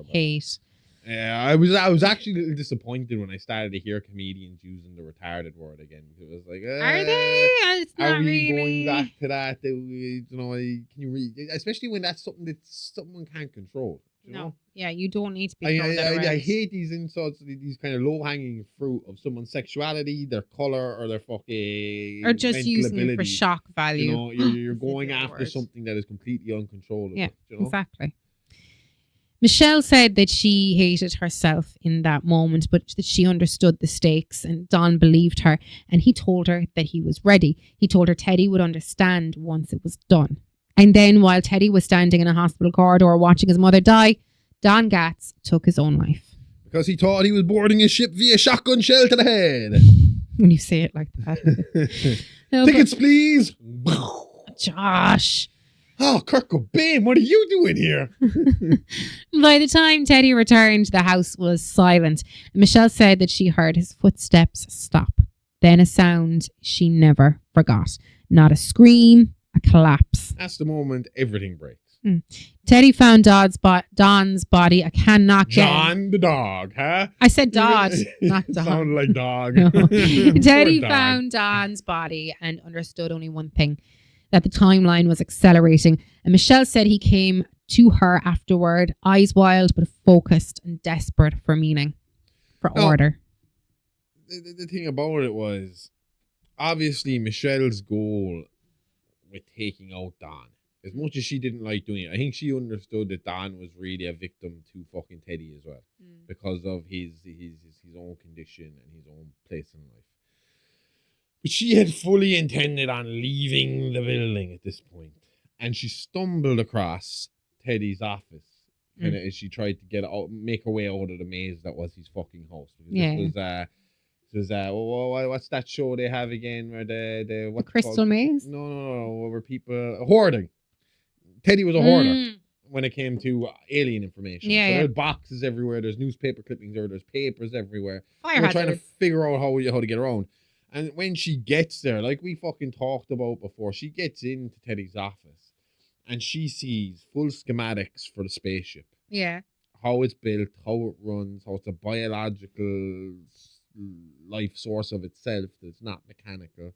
hate. Yeah, I was actually a little disappointed when I started to hear comedians using the retarded word again. It was like, Are they? It's are not we really. going back to that? Can you read? Especially when that's something that someone can't control. You No. know? Yeah, you don't need to be throwing that around. I hate these insults, these kind of low hanging fruit of someone's sexuality, their color, or their fucking Or just mental using it for abilities. shock value. You know, you're That's going the after word. something that is completely uncontrollable. Yeah, you know? exactly. Michelle said that she hated herself in that moment, but that she understood the stakes, and Don believed her, and he told her that he was ready. He told her Teddy would understand once it was done. And then while Teddy was standing in a hospital corridor watching his mother die, Don Gatz took his own life. Because he thought he was boarding a ship via shotgun shell to the head. When you say it like that. No, Tickets, please. but Josh. Oh, Kurt Cobain, what are you doing here? By the time Teddy returned, the house was silent. Michelle said that she heard his footsteps stop. Then a sound she never forgot. Not a scream, a collapse. That's the moment everything breaks. Teddy found Don's body. I cannot get... John the dog, huh? I said Dodd, not Don. Sounded like dog. No. Poor Teddy dog. found Don's body and understood only one thing, that the timeline was accelerating. And Michelle said he came to her afterward, eyes wild but focused and desperate for meaning, for order. The thing about it was, obviously Michelle's goal with taking out Don, as much as she didn't like doing it, I think she understood that Don was really a victim to fucking Teddy as well, because of his own condition and his own place in life. But she had fully intended on leaving the building at this point, and she stumbled across Teddy's office, kind of as she tried to get out, make her way out of the maze that was his fucking house. Because this was what's that show they have again where the Crystal Maze? No, where people hoarding. Teddy was a hoarder when it came to alien information. There's boxes everywhere. There's newspaper clippings there. There's papers everywhere. Fire We're trying to figure out how to get around. And when she gets there, like we fucking talked about before, she gets into Teddy's office and she sees full schematics for the spaceship. Yeah. How it's built, how it runs, how it's a biological life source of itself that's not mechanical.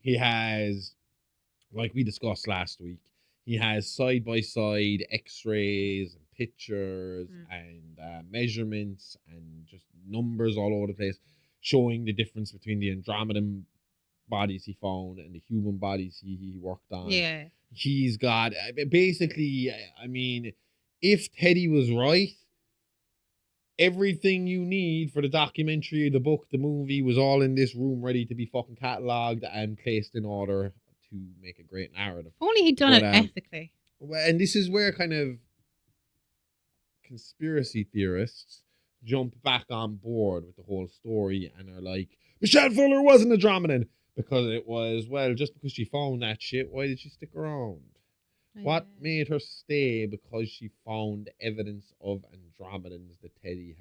He has, like we discussed last week, he has side-by-side x-rays and pictures and measurements and just numbers all over the place, showing the difference between the Andromedan bodies he found and the human bodies he worked on. Yeah. He's got, basically, I mean, if Teddy was right, everything you need for the documentary, the book, the movie was all in this room ready to be fucking catalogued and placed in order to make a great narrative. Only he'd done it ethically. Well, and this is where kind of conspiracy theorists jump back on board with the whole story and are like, Michelle Fuller wasn't Andromedan, because it was, well, just because she found that shit, why did she stick around? What made her stay? Because she found evidence of Andromedans that Teddy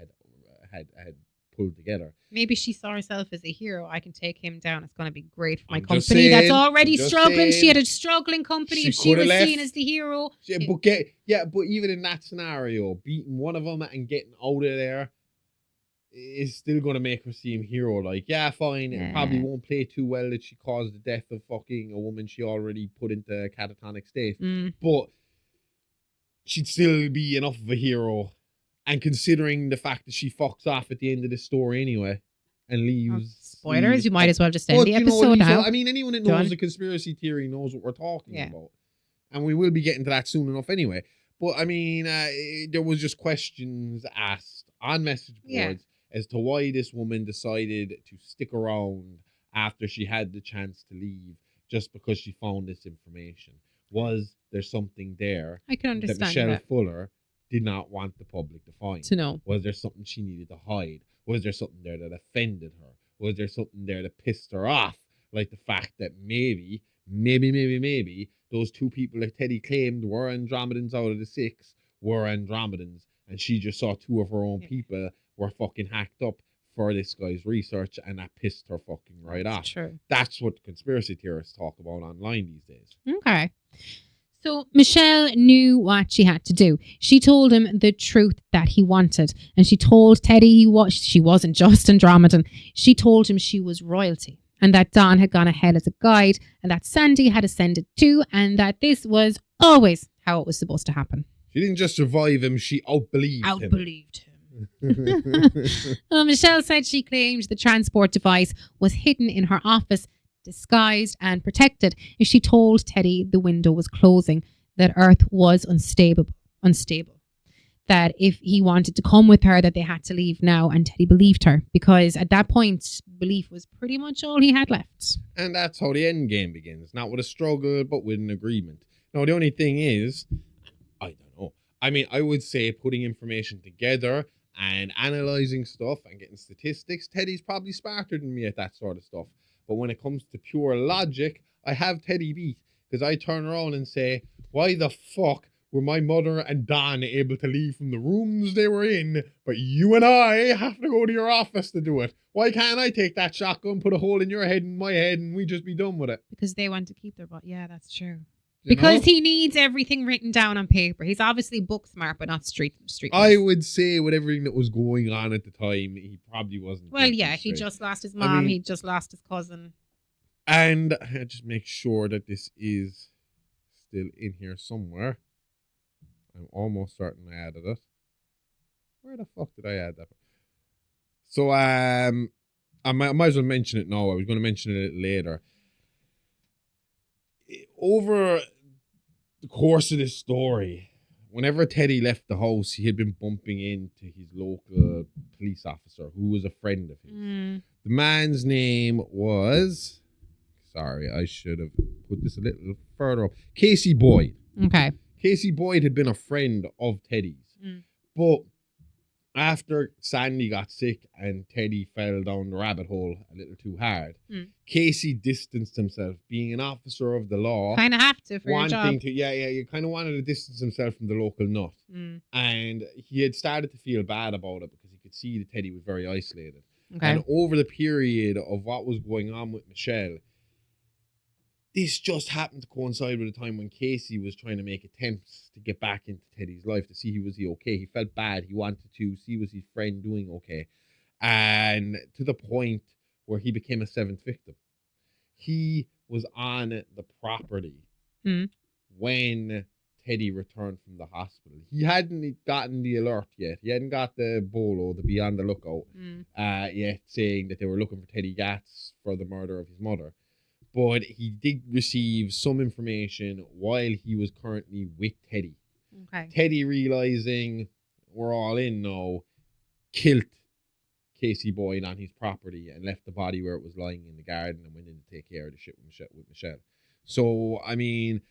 had pulled together. Maybe she saw herself as a hero. I can take him down. It's going to be great for my I'm just company that's saying, already I'm just struggling. saying. She had a struggling company. If she coulda was left. seen as the hero. But even in that scenario, beating one of them and getting out of there is still going to make her seem hero. Like, yeah, fine. It probably won't play too well that she caused the death of fucking a woman she already put into a catatonic state. But she'd still be enough of a hero. And considering the fact that she fucks off at the end of the story anyway and leaves. Spoilers, you might as well just end the episode now. I mean, anyone that knows the conspiracy theory knows what we're talking about. And we will be getting to that soon enough anyway. But I mean, there was just questions asked on message boards as to why this woman decided to stick around after she had the chance to leave just because she found this information. Was there something there I can understand that Michelle Fuller did not want the public to find? To know. Was there something she needed to hide? Was there something there that offended her? Was there something there that pissed her off? Like the fact that maybe those two people that Teddy claimed were Andromedans out of the 6 were Andromedans, and she just saw 2 of her own people were fucking hacked up for this guy's research, and that pissed her fucking right off. True. That's what conspiracy theorists talk about online these days. Okay. So Michelle knew what she had to do. She told him the truth that he wanted. And she told Teddy she wasn't just Andromedan. She told him she was royalty. And that Don had gone ahead as a guide. And that Sandy had ascended too. And that this was always how it was supposed to happen. She didn't just survive him, she outbelieved him. Well, Michelle said she claimed the transport device was hidden in her office, disguised and protected. And she told Teddy the window was closing, that Earth was unstable. That if he wanted to come with her, that they had to leave now. And Teddy believed her, because at that point, belief was pretty much all he had left. And that's how the end game begins. Not with a struggle, but with an agreement. Now, the only thing is, I don't know. I mean, I would say putting information together and analysing stuff and getting statistics, Teddy's probably smarter than me at that sort of stuff. But when it comes to pure logic, I have Teddy beat. Because I turn around and say, why the fuck were my mother and Don able to leave from the rooms they were in, but you and I have to go to your office to do it? Why can't I take that shotgun, put a hole in your head and my head, and we just be done with it? Because they want to keep their butt. Yeah, that's true. You Because know? he needs everything written down on paper. He's obviously book smart, but not street. I would say with everything that was going on at the time, he probably wasn't. Well, yeah, he just lost his mom. He just lost his cousin. And I just make sure that this is still in here somewhere. I'm almost certain I added it. Where the fuck did I add that? So I might as well mention it now. I was going to mention it later. Over the course of this story, whenever Teddy left the house, he had been bumping into his local police officer who was a friend of his. The man's name was... Sorry, I should have put this a little further up. Casey Boyd. Okay. Casey Boyd had been a friend of Teddy's. But after Sandy got sick and Teddy fell down the rabbit hole a little too hard, Casey distanced himself, being an officer of the law. Kind of have to for your job. You kind of wanted to distance himself from the local nut. And he had started to feel bad about it because he could see that Teddy was very isolated. Okay. And over the period of what was going on with Michelle, this just happened to coincide with a time when Casey was trying to make attempts to get back into Teddy's life to see was he okay. He felt bad. He wanted to see was his friend doing okay. And to the point where he became a seventh victim. He was on the property when Teddy returned from the hospital. He hadn't gotten the alert yet. He hadn't got the bolo, the be on the lookout yet, saying that they were looking for Teddy Gatz for the murder of his mother. But he did receive some information while he was currently with Teddy. Okay. Teddy, realizing we're all in now, killed Casey Boyd on his property and left the body where it was lying in the garden and went in to take care of the shit with Michelle. So, I mean,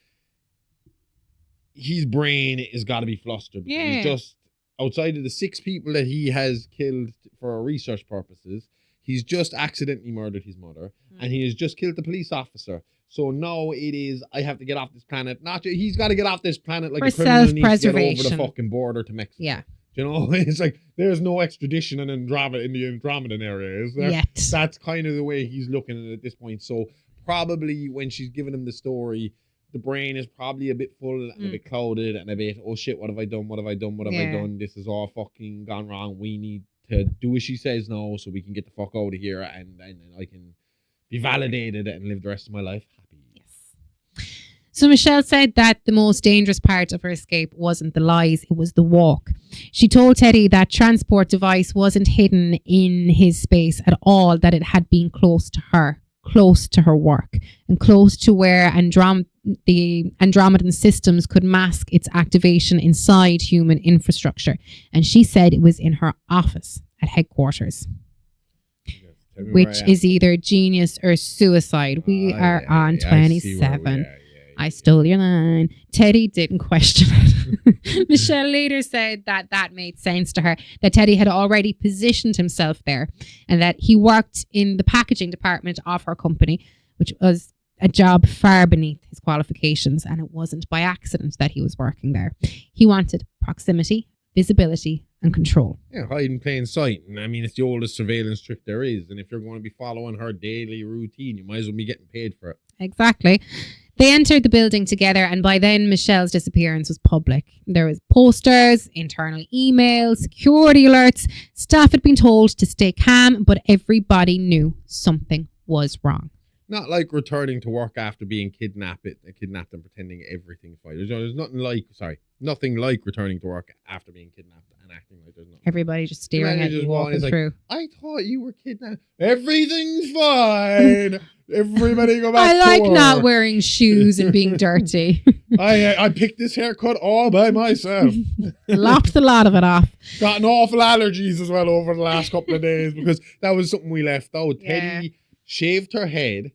his brain has got to be flustered. Yeah. He's just, outside of the 6 people that he has killed for research purposes, he's just accidentally murdered his mother, and he has just killed the police officer. So now it is, I have to get off this planet. He's got to get off this planet like For a criminal needs to get over the self-preservation. fucking border to Mexico. Yeah. You know, it's like there's no extradition in the Andromedan area, is there? Yet. That's kind of the way he's looking at it at this point. So probably when she's giving him the story, the brain is probably a bit full and a bit clouded and a bit, oh shit, what have I done? What have I done? This is all fucking gone wrong. We need to do as she says now so we can get the fuck out of here and I can be validated and live the rest of my life happy. Yes. So Michelle said that the most dangerous part of her escape wasn't the lies, it was the walk. She told Teddy that transport device wasn't hidden in his space at all, that it had been close to her work, and close to where the Andromedan systems could mask its activation inside human infrastructure. And she said it was in her office at headquarters. Which is either genius or suicide. We are on 27. I stole your line. Teddy didn't question it. Michelle later said that made sense to her, that Teddy had already positioned himself there and that he worked in the packaging department of her company, which was a job far beneath his qualifications, and it wasn't by accident that he was working there. He wanted proximity, visibility, and control. Yeah, hide in plain sight. And I mean, it's the oldest surveillance trick there is. And if you're going to be following her daily routine, you might as well be getting paid for it. Exactly. They entered the building together, and by then Michelle's disappearance was public. There was posters, internal emails, security alerts. Staff had been told to stay calm, but everybody knew something was wrong. Not like returning to work after being kidnapped and pretending everything's fine. There's nothing like returning to work after being kidnapped and acting like there's nothing. Everybody just staring at you walking through. I thought you were kidnapped. Everything's fine. Everybody go back to I like work. not wearing shoes and being dirty. I picked this haircut all by myself. Lopped a lot of it off. Got an awful allergies as well over the last couple of days because that was something we left out. Yeah. Teddy shaved her head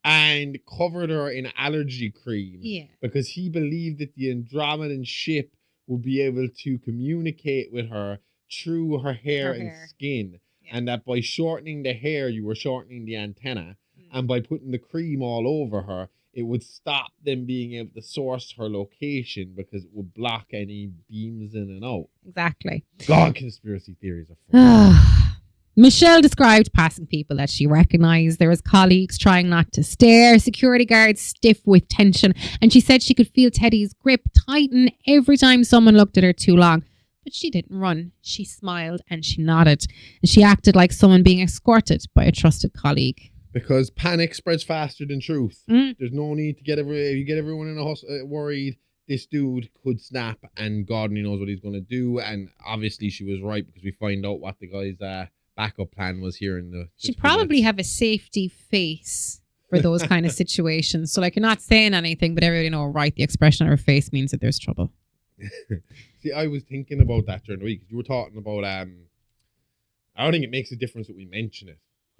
and covered her in allergy cream because he believed that the Andromedan ship would be able to communicate with her through her hair and skin. Yeah. And that by shortening the hair, you were shortening the antenna. And by putting the cream all over her, it would stop them being able to source her location because it would block any beams in and out. Exactly. God, conspiracy theories are fun. Michelle described passing people that she recognized. There was colleagues trying not to stare, security guards stiff with tension, and she said she could feel Teddy's grip tighten every time someone looked at her too long. But she didn't run. She smiled and she nodded, and she acted like someone being escorted by a trusted colleague. Because panic spreads faster than truth. There's no need to get everyone in a hospital worried. This dude could snap, and God only knows what he's going to do. And obviously, she was right because we find out what the guy's backup plan was here in the. She'd probably have a safety face for those kind of situations. So, like, you're not saying anything, but everybody know, right? The expression on her face means that there's trouble. See, I was thinking about that during the week. You were talking about. I don't think it makes a difference that we mention it.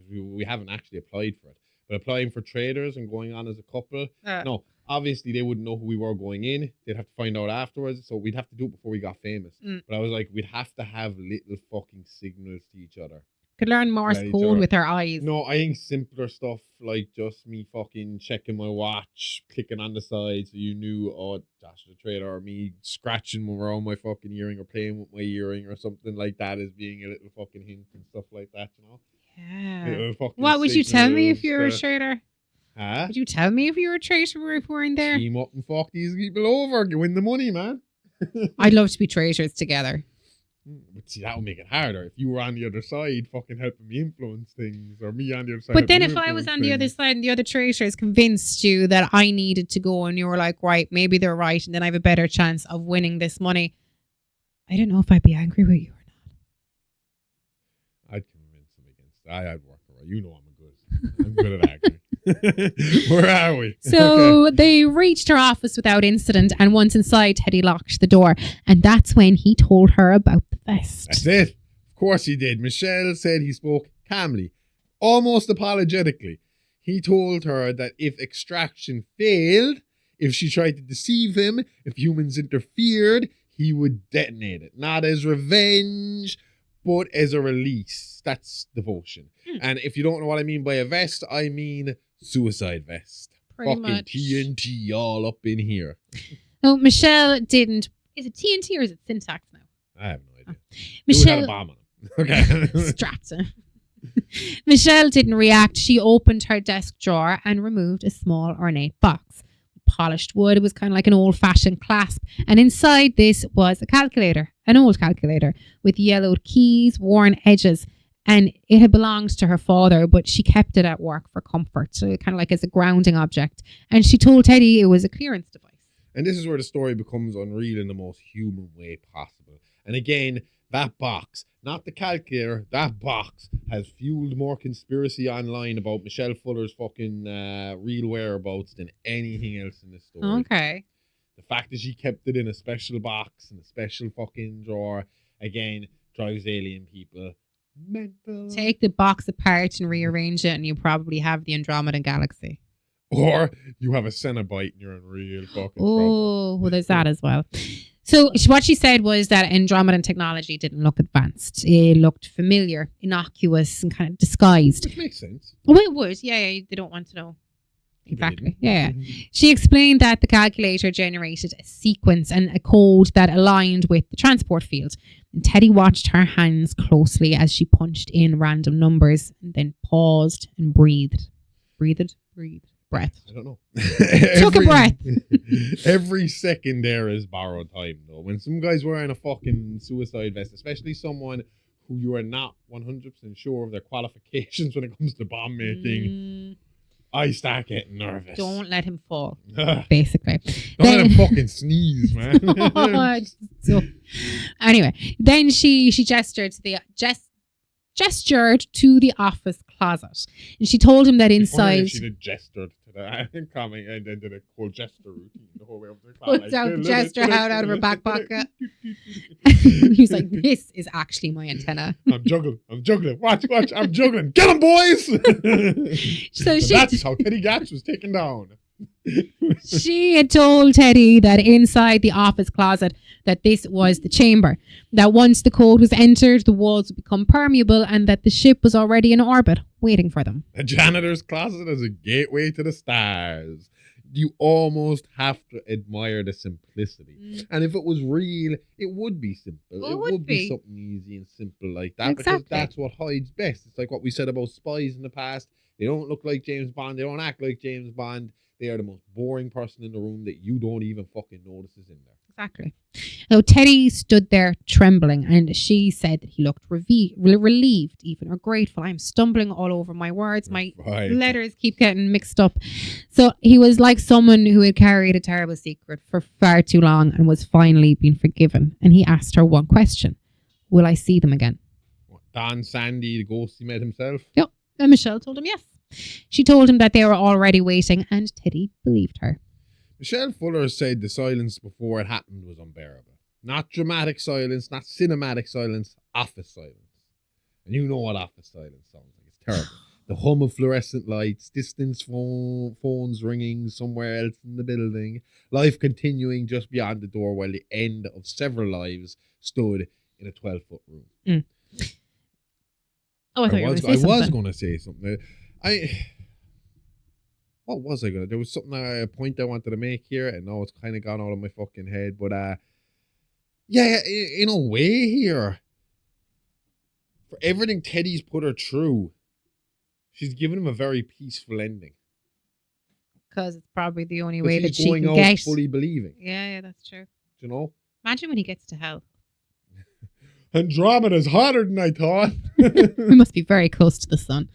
We haven't actually applied for it, but applying for traders and going on as a couple, no, obviously they wouldn't know who we were going in. They'd have to find out afterwards, so we'd have to do it before we got famous. But I was like, we'd have to have little fucking signals to each other. Could learn Morse code with our eyes. No, I think simpler stuff like just me fucking checking my watch, clicking on the side so you knew, oh, Josh the trader, or me scratching around my fucking earring or playing with my earring or something like that as being a little fucking hint and stuff like that, you know? Yeah. What would you tell me if you were a trader? Huh? Would you tell me if you were a trader if we weren't there? Team up and fuck these people over. You win the money, man. I'd love to be traders together. But see, that would make it harder. If you were on the other side, fucking helping me influence things, or me on the other side. But then if I was on the other side and the other traders convinced you that I needed to go and you were like, right, maybe they're right and then I have a better chance of winning this money, I don't know if I'd be angry with you or not. I'd convince them against that. I'd work around. You know I'm good at acting. Where are we? So they reached her office without incident, and once inside, Teddy locked the door, and that's when he told her about the vest. That's it. Of course he did. Michelle said he spoke calmly, almost apologetically. He told her that if extraction failed, if she tried to deceive him, if humans interfered, he would detonate it. Not as revenge, but as a release. That's devotion. And if you don't know what I mean by a vest, I mean suicide vest. Pretty fucking much. TNT all up in here. No, Michelle didn't. Is it TNT or is it syntax now? I have no idea. Michelle It had a bomb on him. Okay. strapped her. Michelle didn't react. She opened her desk drawer and removed a small ornate box. Polished wood. It was kind of like an old-fashioned clasp. And inside this was a calculator, an old calculator with yellowed keys, worn edges. And it had belonged to her father, but she kept it at work for comfort. So kind of like as a grounding object. And she told Teddy it was a clearance device. And this is where the story becomes unreal in the most human way possible. And again, that box, not the calculator, that box has fueled more conspiracy online about Michelle Fuller's fucking real whereabouts than anything else in this story. Okay. The fact that she kept it in a special box, in a special fucking drawer, again, drives alien people mental. Take the box apart and rearrange it and you probably have the Andromedan galaxy. Or you have a Cenobite and you're in real fucking trouble. Oh, well, there's that as well. So what she said was that Andromedan technology didn't look advanced. It looked familiar, innocuous, and kind of disguised. Which makes sense. Oh, it would. Yeah, they don't want to know. Exactly. Yeah. Mm-hmm. She explained that the calculator generated a sequence and a code that aligned with the transport field. And Teddy watched her hands closely as she punched in random numbers and then paused and breathed. Breathed. breath. I don't know. Took a breath. Every second there is borrowed time, though. When some guy's wearing a fucking suicide vest, especially someone who you are not 100% sure of their qualifications when it comes to bomb making, I start getting nervous. Don't let him fall, basically. Don't let him fucking sneeze, man. So, anyway, then she gestured to the office closet, and she told him that inside. She did gestured to the coming and then did a cool gesture routine the whole way up to the Puts out the gesture out of her back pocket. He's like, "This is actually my antenna." I'm juggling. Watch. I'm juggling. Get him, boys! So that's how Teddy Gatz was taken down. She had told Teddy that inside the office closet that this was the chamber, that once the code was entered, the walls would become permeable, and that the ship was already in orbit, waiting for them. A janitor's closet is a gateway to the stars. You almost have to admire the simplicity. And if it was real, it would be simple. It would be something easy and simple like that. Exactly. Because that's what hides best. It's like what we said about spies in the past. They don't look like James Bond. They don't act like James Bond. They are the most boring person in the room that you don't even fucking notice is in there. Exactly. Now, Teddy stood there trembling, and she said that he looked relieved even, or grateful. I'm stumbling all over my words. My letters keep getting mixed up. So he was like someone who had carried a terrible secret for far too long and was finally being forgiven. And he asked her one question. Will I see them again? What, Don Sandy, the ghost he met himself? Yep. And Michelle told him yes. She told him that they were already waiting, and Teddy believed her. Michelle Fuller said the silence before it happened was unbearable. Not dramatic silence, not cinematic silence, office silence. And you know what office silence sounds like. It's terrible. The hum of fluorescent lights, distant phones ringing somewhere else in the building, life continuing just beyond the door while the end of several lives stood in a 12-foot room. Mm. Oh, I thought you were going to say something. I was going to say something. What was I gonna? There was something a point I wanted to make here, and now it's kind of gone out of my fucking head. But yeah, in a way here, for everything Teddy's put her through, she's given him a very peaceful ending. Because it's probably the only way that she going can out get. fully believing. Yeah, that's true. You know. Imagine when he gets to hell. Andromeda's hotter than I thought. We must be very close to the sun.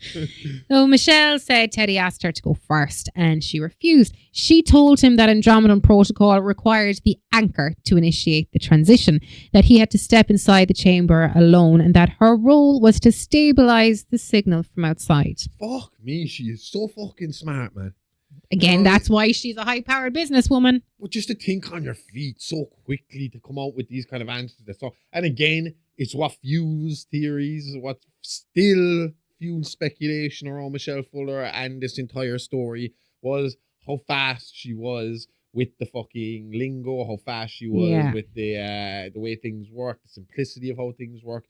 So Michelle said Teddy asked her to go first, and she refused. She told him that Andromedan protocol required the anchor to initiate the transition, that he had to step inside the chamber alone, and that her role was to stabilize the signal from outside. Fuck me, she is so fucking smart, man. Again, that's why she's a high-powered businesswoman. But just to think on your feet so quickly to come out with these kind of answers. And again, it's what fuels theories, what still fuels speculation around Michelle Fuller and this entire story was how fast she was with the fucking lingo, how fast she was with the way things work, the simplicity of how things work.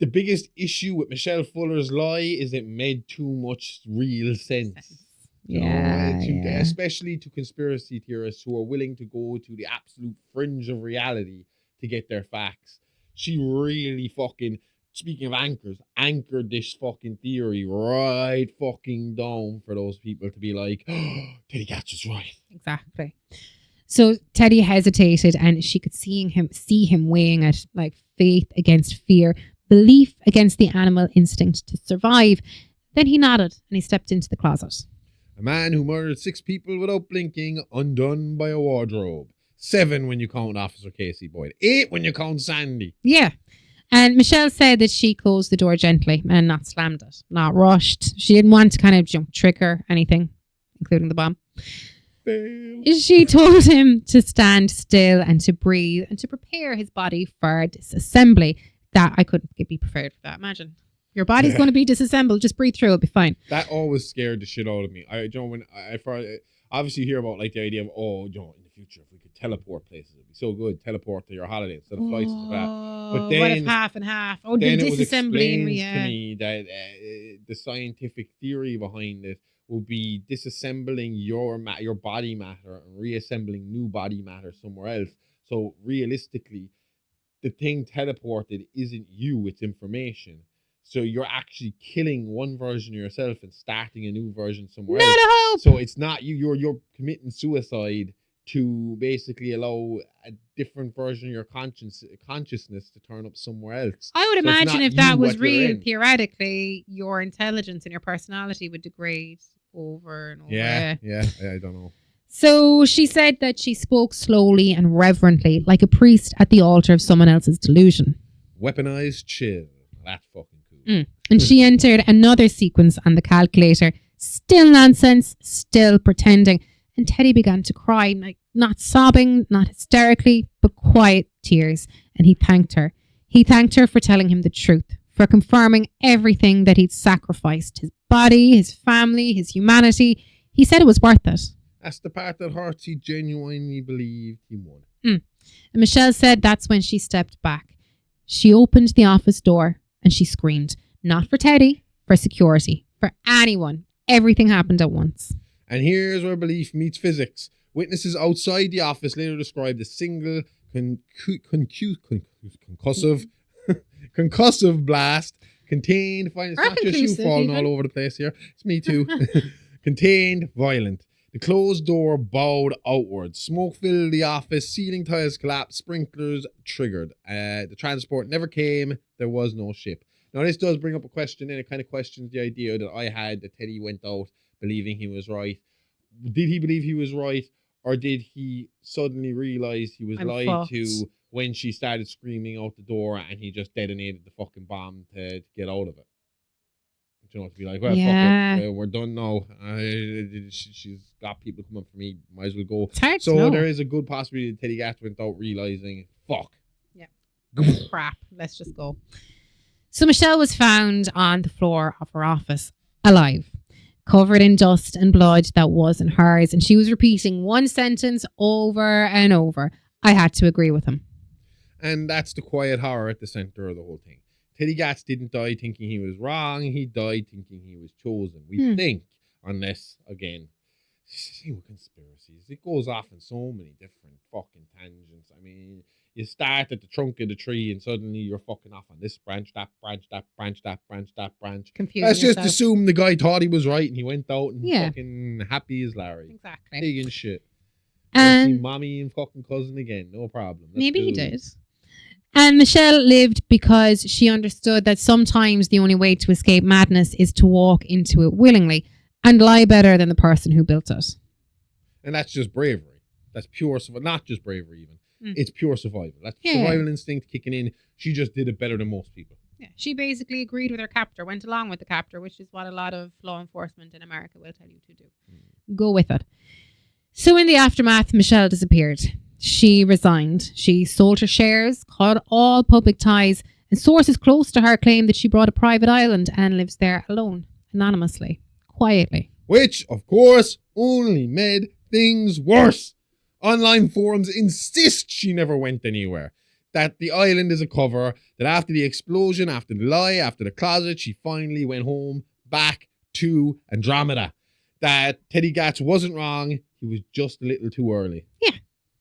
The biggest issue with Michelle Fuller's lie is it made too much real sense. Especially to conspiracy theorists who are willing to go to the absolute fringe of reality to get their facts. She really fucking, speaking of anchors, anchored this fucking theory right fucking down for those people to be like, oh, Teddy Gatz was right. Exactly. So Teddy hesitated, and she could see him weighing it, like faith against fear, belief against the animal instinct to survive. Then he nodded and he stepped into the closet. A man who murdered 6 people without blinking, undone by a wardrobe. 7 when you count Officer Casey Boyd. 8 when you count Sandy. Yeah. And Michelle said that she closed the door gently and not slammed it, not rushed. She didn't want to kind of trigger anything, including the bomb. Fail. She told him to stand still and to breathe and to prepare his body for disassembly. That I couldn't be prepared for that. Imagine your body's going to be disassembled. Just breathe through; it'll be fine. That always scared the shit out of me. When I obviously hear about like the idea of in the future if we could teleport places, it'd be so good. Teleport to your holiday instead of flights and that. But then what if half and half? Oh, then the it was disassembling. explained to me that the scientific theory behind it will be disassembling your body matter and reassembling new body matter somewhere else. So realistically, the thing teleported isn't you, it's information. So you're actually killing one version of yourself and starting a new version somewhere Not else. a hope. So it's not you. You're committing suicide to basically allow a different version of your consciousness to turn up somewhere else. I would So it's imagine not if that you was what you're real, in. theoretically, your intelligence and your personality would degrade over and over. Yeah, I don't know. So she said that she spoke slowly and reverently, like a priest at the altar of someone else's delusion. Weaponized chill. That's fucking cool. And she entered another sequence on the calculator. Still nonsense, still pretending. And Teddy began to cry, like not sobbing, not hysterically, but quiet tears. And he thanked her. He thanked her for telling him the truth, for confirming everything that he'd sacrificed. His body, his family, his humanity. He said it was worth it. That's the part that hurts. He genuinely believed he won. And Michelle said that's when she stepped back. She opened the office door and she screamed. Not for Teddy, for security, for anyone. Everything happened at once. And here's where belief meets physics. Witnesses outside the office later described a single concussive blast contained. Fine, it's not just you falling all over the place here. It's me too. Contained, violent. The closed door bowed outwards. Smoke filled the office. Ceiling tiles collapsed. Sprinklers triggered. The transport never came. There was no ship. Now, this does bring up a question, and it kind of questions the idea that I had that Teddy went out believing he was right. Did he believe he was right, or did he suddenly realize he was lied to when she started screaming out the door and he just detonated the fucking bomb to get out of it? You know, to be like, well, fuck it, we're done now. She's got people coming for me. Might as well go. It's hard so to know. there is a good possibility that Teddy Gatz went out realizing, fuck. Yeah. Crap. Let's just go. So Michelle was found on the floor of her office, alive, covered in dust and blood that wasn't hers. And she was repeating one sentence over and over. I had to agree with him. And that's the quiet horror at the center of the whole thing. Teddy Gatz didn't die thinking he was wrong. He died thinking he was chosen. We think, unless, again, see with conspiracies, it goes off in so many different fucking tangents. I mean, you start at the trunk of the tree and suddenly you're fucking off on this branch, that branch, that branch, that branch, that branch. Confusing Let's just yourself. assume the guy thought he was right and he went out and Yeah. fucking happy as Larry. Exactly. Big and shit. And See mommy and fucking cousin again. No problem. Let's maybe he do it. did. And Michelle lived because she understood that sometimes the only way to escape madness is to walk into it willingly and lie better than the person who built it. And that's just bravery. That's pure survival. Not just bravery even. It's pure survival. That's survival instinct kicking in. She just did it better than most people. Yeah, she basically agreed with her captor, went along with the captor, which is what a lot of law enforcement in America will tell you to do. Go with it. So in the aftermath, Michelle disappeared. She resigned. She sold her shares, cut all public ties, and sources close to her claim that she bought a private island and lives there alone, anonymously, quietly. Which, of course, only made things worse. Online forums insist she never went anywhere. That the island is a cover. That after the explosion, after the lie, after the closet, she finally went home back to Andromeda. That Teddy Gatz wasn't wrong. He was just a little too early. Yeah.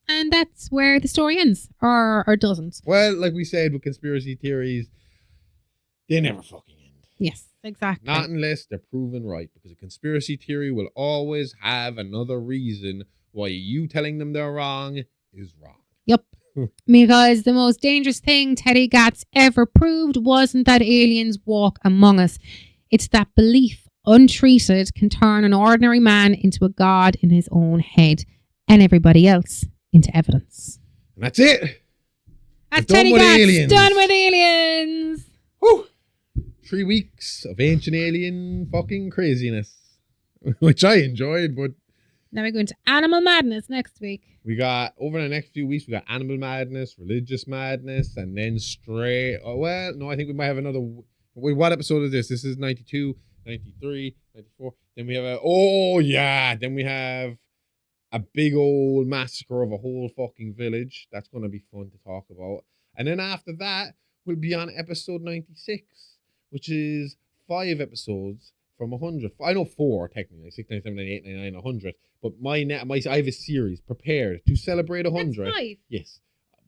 And that's where the story ends, or doesn't. Well, like we said with conspiracy theories, they never fucking end. Yes, exactly. Not unless they're proven right, because a conspiracy theory will always have another reason why you telling them they're wrong is wrong. Yep. Because the most dangerous thing Teddy Gatz ever proved wasn't that aliens walk among us. It's that belief, untreated, can turn an ordinary man into a god in his own head, and everybody else into evidence. And that's it. That's Done Teddy with Gatz, aliens. done with aliens. Whew. 3 weeks of ancient alien fucking craziness, which I enjoyed, but Now we're going to Animal Madness next week. we got, over the next few weeks, we got animal madness, religious madness, and then straight, well, no, I think we might have another, wait, what episode is this? This is 92, 93, 94. Then we have then we have a big old massacre of a whole fucking village. That's going to be fun to talk about. And then after that, we'll be on episode 96, which is 5 episodes from 100. I know 4 technically, 6, 9, 7, 9, 8, 9, 9, 100. But I have a series prepared to celebrate 100. That's 5. Yes.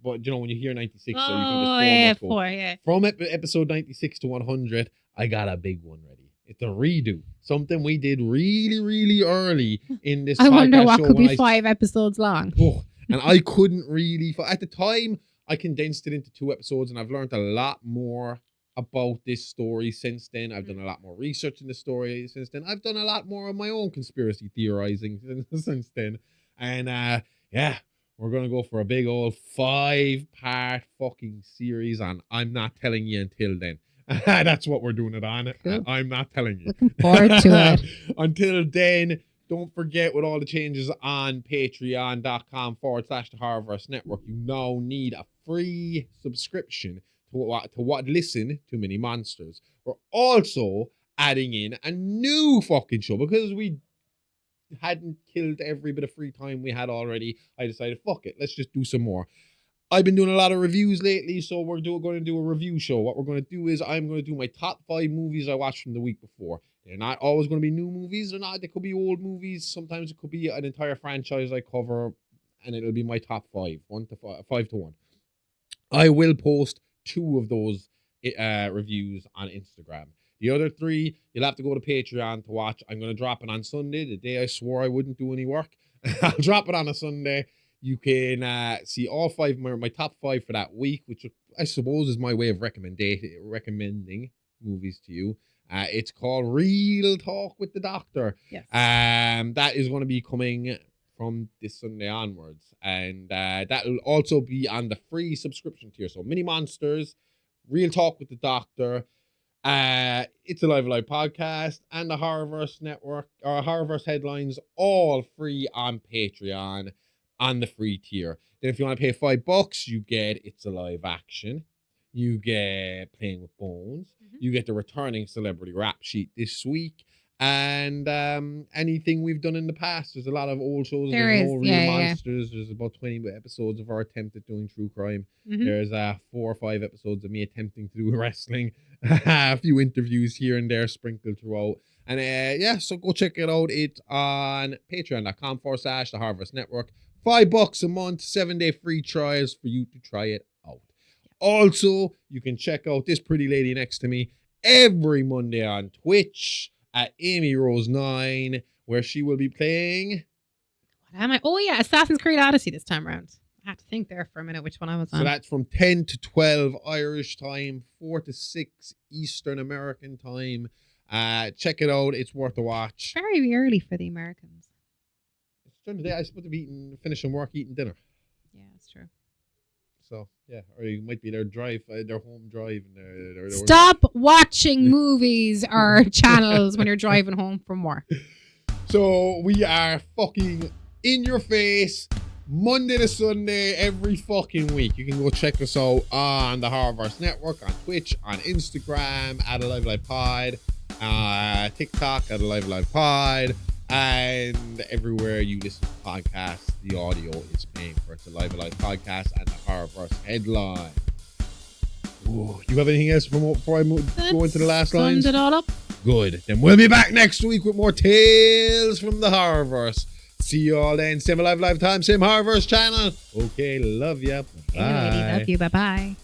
But you know, when you hear 96, so you Oh, can yeah, just 4, yeah. from episode 96 to 100, I got a big one ready. It's a redo. Something we did really, really early in this I wonder podcast what show could when be 5 episodes long. Oh, and I couldn't really... At the time, I condensed it into 2 episodes, and I've learned a lot more about this story since then. I've done a lot more research in the story since then. I've done a lot more of my own conspiracy theorizing since then. And yeah, we're going to go for a big old 5-part fucking series, and I'm not telling you until then. That's what we're doing it on. Cool. I'm not telling you. Looking forward to it. Until then, don't forget, with all the changes on patreon.com/the Horrorverse Network, you now need a free subscription to listen to Mini Monsters. We're also adding in a new fucking show because we hadn't killed every bit of free time we had already. I decided, fuck it, let's just do some more. I've been doing a lot of reviews lately, so we're going to do a review show. What we're going to do is I'm going to do my top 5 movies I watched from the week before. They're not always going to be new movies. They could be old movies. Sometimes it could be an entire franchise I cover, and it'll be my top 5, 5 to 1. I will post 2 of those reviews on Instagram. The other 3, you'll have to go to Patreon to watch. I'm going to drop it on Sunday, the day I swore I wouldn't do any work. I'll drop it on a Sunday. You can see all 5 of my top 5 for that week, which I suppose is my way of recommending movies to you. It's called Real Talk with the Doctor. Yes. That is going to be coming from this Sunday onwards. And that will also be on the free subscription tier. So Mini Monsters, Real Talk with the Doctor, It's a Live Alive podcast, and the Horrorverse Network, or Horrorverse Headlines, all free on Patreon on the free tier. Then if you want to pay $5, you get It's a Live Action. You get Playing with Bones. You get the returning celebrity rap sheet this week. And anything we've done in the past. There's a lot of old shows. There's no Real Monsters. There's about 20 episodes of our attempt at doing true crime. There's 4 or 5 episodes of me attempting to do wrestling. A few interviews here and there sprinkled throughout. And yeah, so go check it out. It's on patreon.com/the Horrorverse Network. $5 a month, 7-day free trials for you to try it out. Also, you can check out this pretty lady next to me every Monday on Twitch at Amy Rose 9, where she will be playing. What am I? Oh yeah, Assassin's Creed Odyssey this time around. I had to think there for a minute which one I was on. So that's from 10 to 12 Irish time, 4 to 6 Eastern American time. Check it out. It's worth a watch. Very early for the Americans. It's during the day. I'm supposed to be finishing work, eating dinner. Yeah, that's true. So, yeah. Or you might be their home drive. And Stop watching movies or channels when you're driving home from work. So, we are fucking in your face Monday to Sunday every fucking week. You can go check us out on the Horrorverse Network, on Twitch, on Instagram, at a Live Live Pod, TikTok, at a Live Live Pod, and everywhere you listen to podcasts, the audio is paying for It's a Live Alive podcast and the Horrorverse Headline. Ooh, you have anything else before I go into the last lines? Summed it all up. Good. Then we'll be back next week with more tales from the Horrorverse. See you all then. Same Live time, same Horrorverse channel. Okay, love ya. Bye. Hey, lady, love you. Bye-bye.